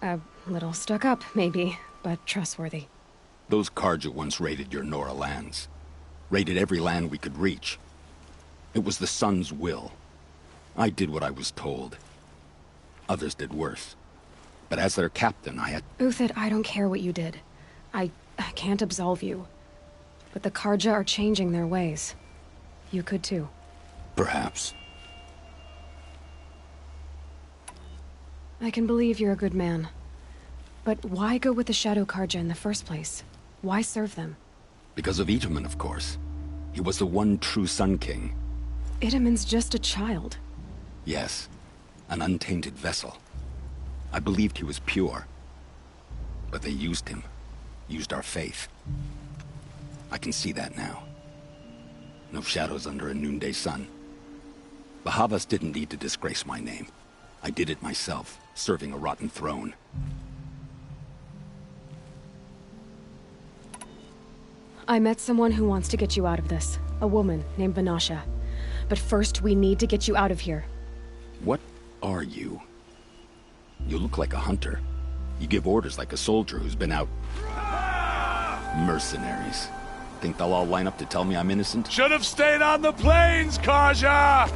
Speaker 1: A little stuck up, maybe, but trustworthy.
Speaker 3: Those Carja once raided your Nora lands. Raided every land we could reach. It was the Sun's will. I did what I was told. Others did worse. But as their captain, I had...
Speaker 1: Uthid, I don't care what you did. I can't absolve you. But the Carja are changing their ways. You could too.
Speaker 3: Perhaps.
Speaker 1: I can believe you're a good man. But why go with the Shadow Carja in the first place? Why serve them?
Speaker 3: Because of Itamen, of course. He was the one true Sun King.
Speaker 1: Itamen's just a child.
Speaker 3: Yes. An untainted vessel. I believed he was pure. But they used him. Used our faith. I can see that now. No shadows under a noonday sun. Bahavas didn't need to disgrace my name. I did it myself, serving a rotten throne.
Speaker 1: I met someone who wants to get you out of this. A woman named Vanasha. But first, we need to get you out of here.
Speaker 3: What are you? You look like a hunter. You give orders like a soldier who's been out... Mercenaries. Think they'll all line up to tell me I'm innocent?
Speaker 12: Should have stayed on the plains, Carja!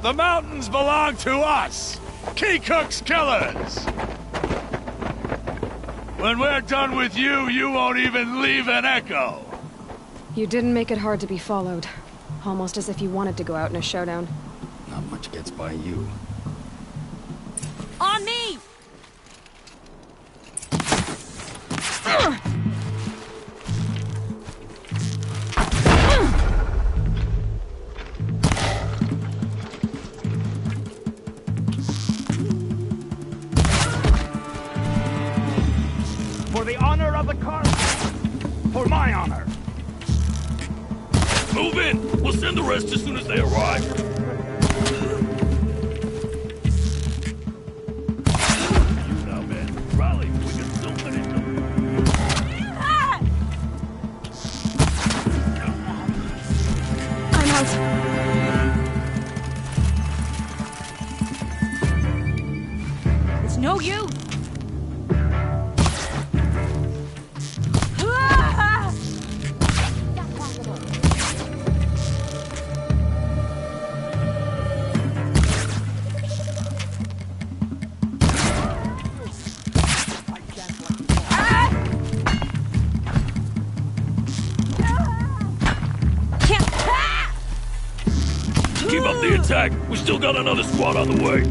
Speaker 12: The mountains belong to us! Keecook's killers! When we're done with you, you won't even leave an echo!
Speaker 1: You didn't make it hard to be followed. Almost as if you wanted to go out in a showdown.
Speaker 3: Not much gets by you.
Speaker 1: On me!
Speaker 13: For the honor of the car. For my honor. Move in! We'll send the rest as soon as they arrive. You now, men. Rally, we can still finish them.
Speaker 1: I'm out. It's no use.
Speaker 13: the attack. We still got another squad on the way.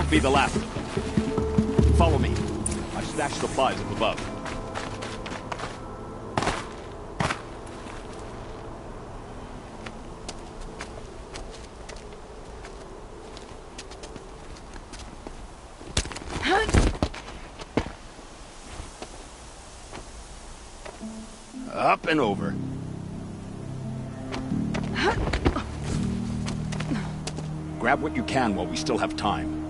Speaker 2: Be the last. Follow me. I've stashed supplies up above. Up and over. Grab what you can while we still have time.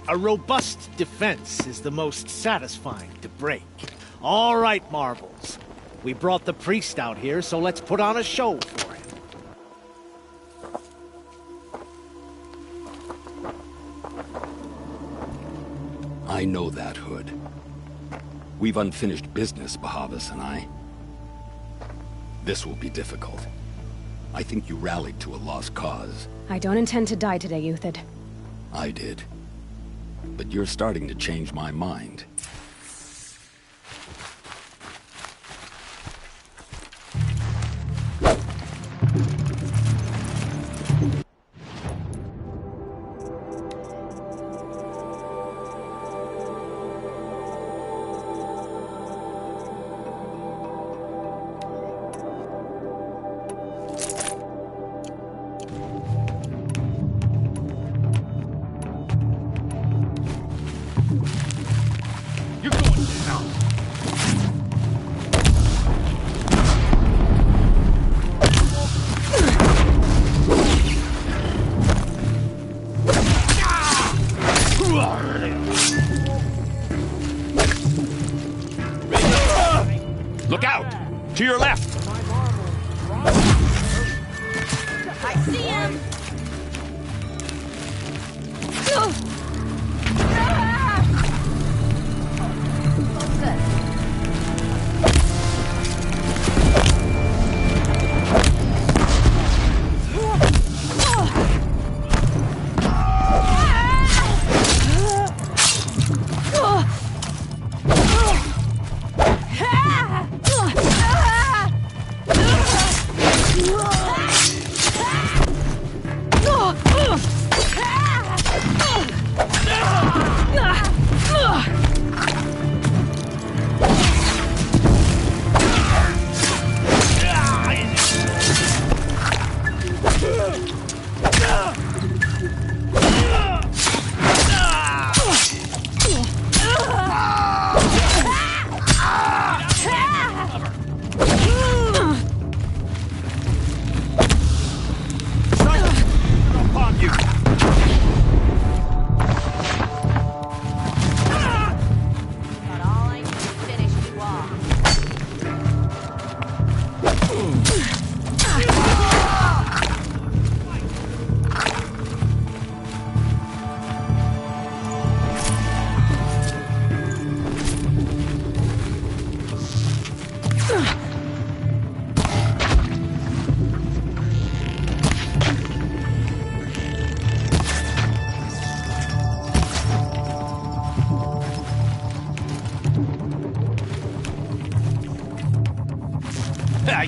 Speaker 20: A robust defense is the most satisfying to break. All right, Marvels. We brought the priest out here, so let's put on a show for him.
Speaker 7: I know that, Hood. We've unfinished business, Bahavas and I. This will be difficult. I think you rallied to a lost cause.
Speaker 1: I don't intend to die today, Uthid.
Speaker 7: I did. But you're starting to change my mind.
Speaker 2: Look out! To your left!
Speaker 19: I see him!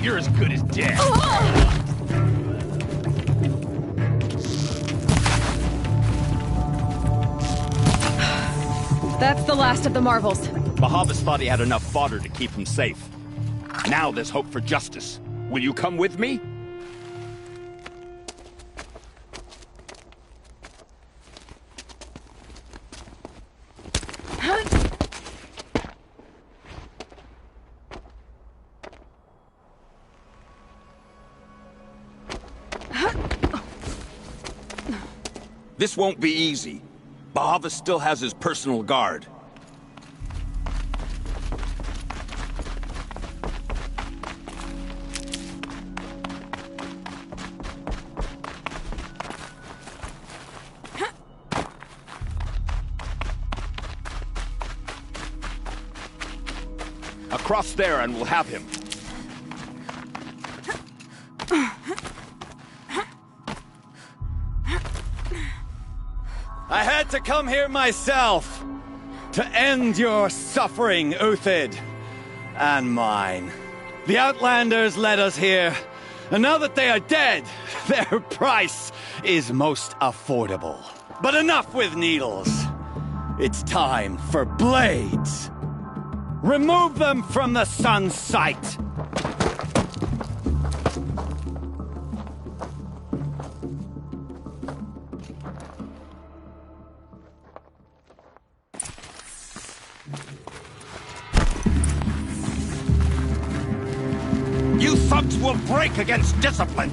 Speaker 2: You're as good as dead.
Speaker 1: That's the last of the Marvels.
Speaker 2: Bahavas thought he had enough fodder to keep him safe. Now there's hope for justice. Will you come with me? This won't be easy. Bahavas still has his personal guard. Across there and we'll have him.
Speaker 18: I had to come here myself to end your suffering, Uthid, and mine. The Outlanders led us here, and now that they are dead, their price is most affordable. But enough with needles. It's time for blades. Remove them from the sun's sight.
Speaker 2: You thugs will break against discipline!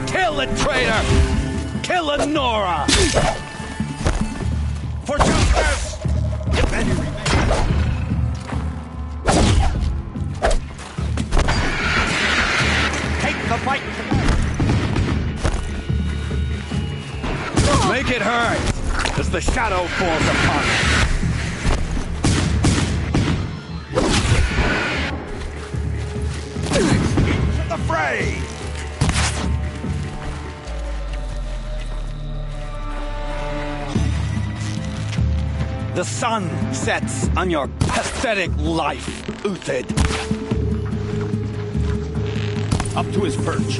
Speaker 18: Kill the traitor! Kill Nora!
Speaker 2: For justice! Many remain. Take the fight tonight!
Speaker 18: Make it hurt as the shadow falls upon us.
Speaker 2: Into the fray!
Speaker 18: The sun sets on your pathetic life, Uthid.
Speaker 2: Up to his perch.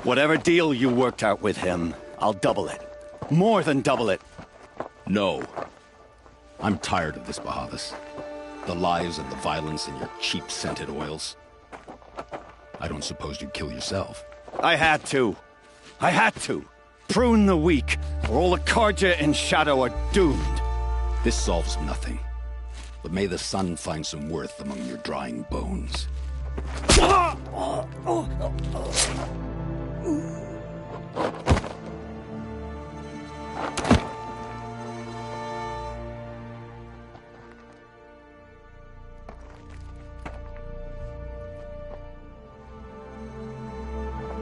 Speaker 18: Whatever deal you worked out with him, I'll double it. More than double it.
Speaker 7: No. I'm tired of this, Bahavas. The lies and the violence and your cheap scented oils. I don't suppose you'd kill yourself.
Speaker 18: I had to. I had to. Prune the weak, or all the Carja in Shadow are doomed.
Speaker 7: This solves nothing. But may the sun find some worth among your drying bones.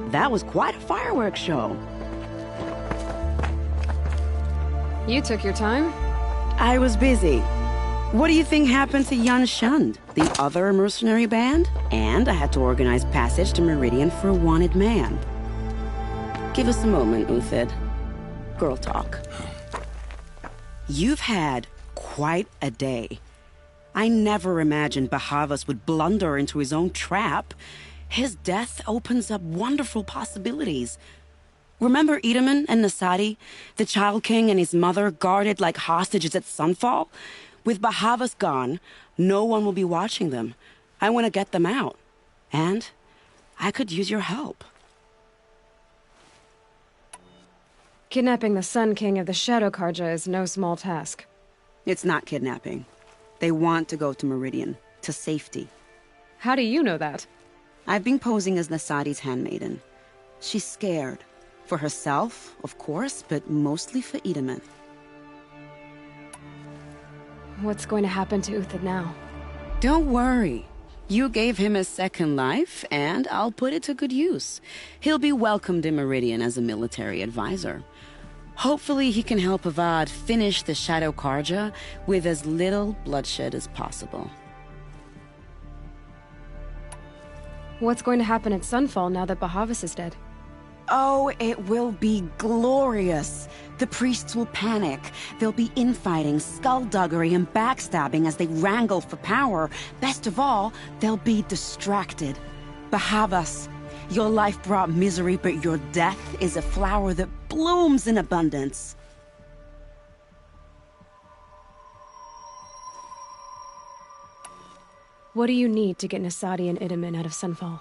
Speaker 15: That was quite a fireworks show.
Speaker 1: You took your time?
Speaker 15: I was busy. What do you think happened to Yan Shund, the other mercenary band? And I had to organize passage to Meridian for a wanted man. Give us a moment, Uthid. Girl talk. You've had quite a day. I never imagined Bahavas would blunder into his own trap. His death opens up wonderful possibilities. Remember Itamen and Nasadi, the Child King and his mother guarded like hostages at Sunfall? With Bahavas gone, no one will be watching them. I want to get them out. And I could use your help.
Speaker 1: Kidnapping the Sun King of the Shadow Carja is no small task.
Speaker 15: It's not kidnapping. They want to go to Meridian, to safety.
Speaker 1: How do you know that?
Speaker 15: I've been posing as Nasadi's handmaiden. She's scared. For herself, of course, but mostly for Itamen.
Speaker 1: What's going to happen to Uthid now?
Speaker 15: Don't worry. You gave him a second life, and I'll put it to good use. He'll be welcomed in Meridian as a military advisor. Hopefully he can help Avad finish the Shadow Carja with as little bloodshed as possible.
Speaker 1: What's going to happen at Sunfall now that Bahavas is dead?
Speaker 15: Oh, it will be glorious. The priests will panic. There'll be infighting, skullduggery, and backstabbing as they wrangle for power. Best of all, they'll be distracted. Bahavas, your life brought misery, but your death is a flower that blooms in abundance.
Speaker 1: What do you need to get Nasadi and Itamen out of Sunfall?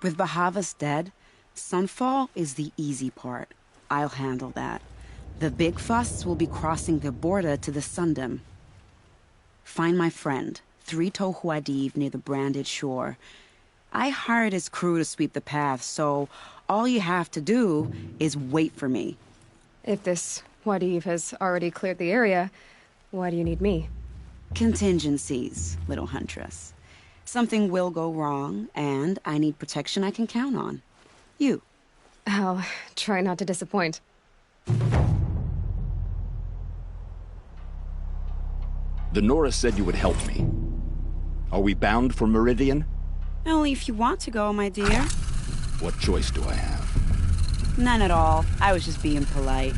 Speaker 15: With Bahavas dead, Sunfall is the easy part. I'll handle that. The big fuss will be crossing the border to the Sundom. Find my friend, 3 Tohuadiv near the Branded Shore. I hired his crew to sweep the path, so all you have to do is wait for me.
Speaker 1: If this Wadiv has already cleared the area, why do you need me?
Speaker 15: Contingencies, little huntress. Something will go wrong, and I need protection I can count on. You.
Speaker 1: I'll try not to disappoint.
Speaker 7: The Nora said you would help me. Are we bound for Meridian?
Speaker 15: Only if you want to go, my dear.
Speaker 7: What choice do I have?
Speaker 15: None at all. I was just being polite.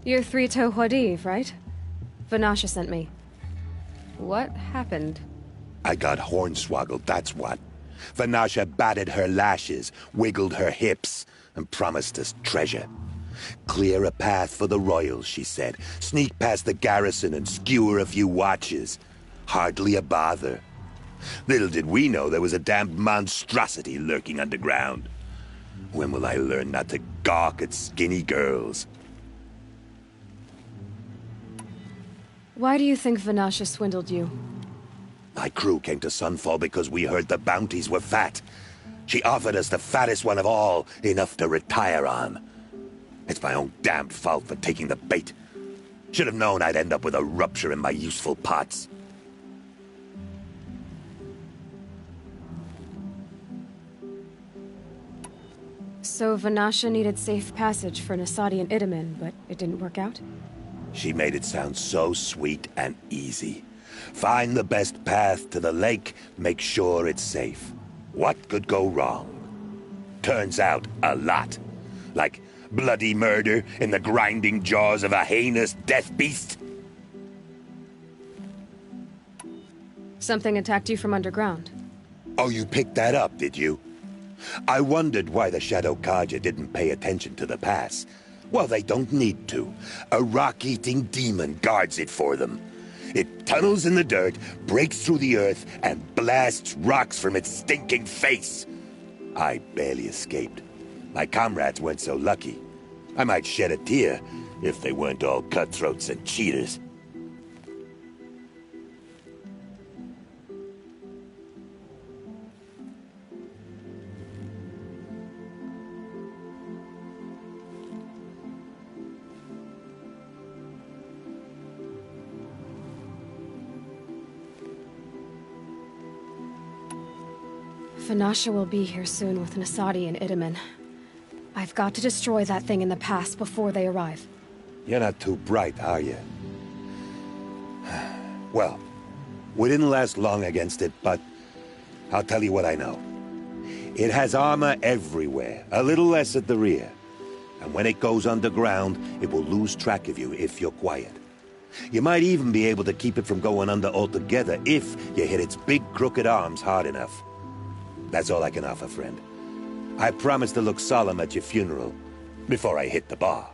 Speaker 1: You're 3 Tohuadiv, right? Vanasha sent me. What happened?
Speaker 6: I got hornswoggled, that's what. Vanasha batted her lashes, wiggled her hips, and promised us treasure. Clear a path for the royals, she said. Sneak past the garrison and skewer a few watches. Hardly a bother. Little did we know there was a damned monstrosity lurking underground. When will I learn not to gawk at skinny girls?
Speaker 1: Why do you think Vanasha swindled you?
Speaker 6: My crew came to Sunfall because we heard the bounties were fat. She offered us the fattest one of all, enough to retire on. It's my own damned fault for taking the bait. Should have known I'd end up with a rupture in my useful parts.
Speaker 1: So Vanasha needed safe passage for Nasadi and Itamen, but it didn't work out?
Speaker 6: She made it sound so sweet and easy. Find the best path to the lake, make sure it's safe. What could go wrong? Turns out, a lot. Like bloody murder in the grinding jaws of a heinous death beast.
Speaker 1: Something attacked you from underground.
Speaker 6: Oh, you picked that up, did you? I wondered why the Shadow Carja didn't pay attention to the pass. Well, they don't need to. A rock-eating demon guards it for them. It tunnels in the dirt, breaks through the earth, and blasts rocks from its stinking face. I barely escaped. My comrades weren't so lucky. I might shed a tear if they weren't all cutthroats and cheaters.
Speaker 1: Vanasha will be here soon with Nasadi and Itamen. I've got to destroy that thing in the pass before they arrive.
Speaker 6: You're not too bright, are you? Well, we didn't last long against it, but I'll tell you what I know. It has armor everywhere, a little less at the rear. And when it goes underground, it will lose track of you if you're quiet. You might even be able to keep it from going under altogether if you hit its big crooked arms hard enough. That's all I can offer, friend. I promise to look solemn at your funeral before I hit the bar.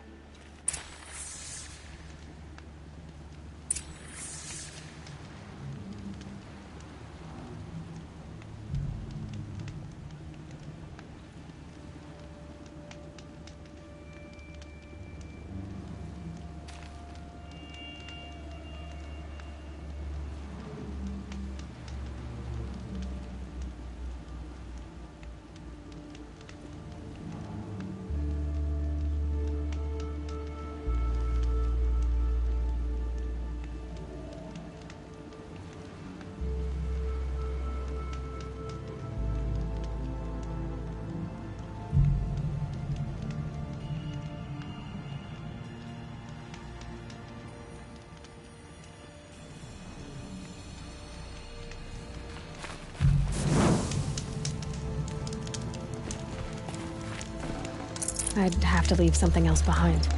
Speaker 1: I'd have to leave something else behind.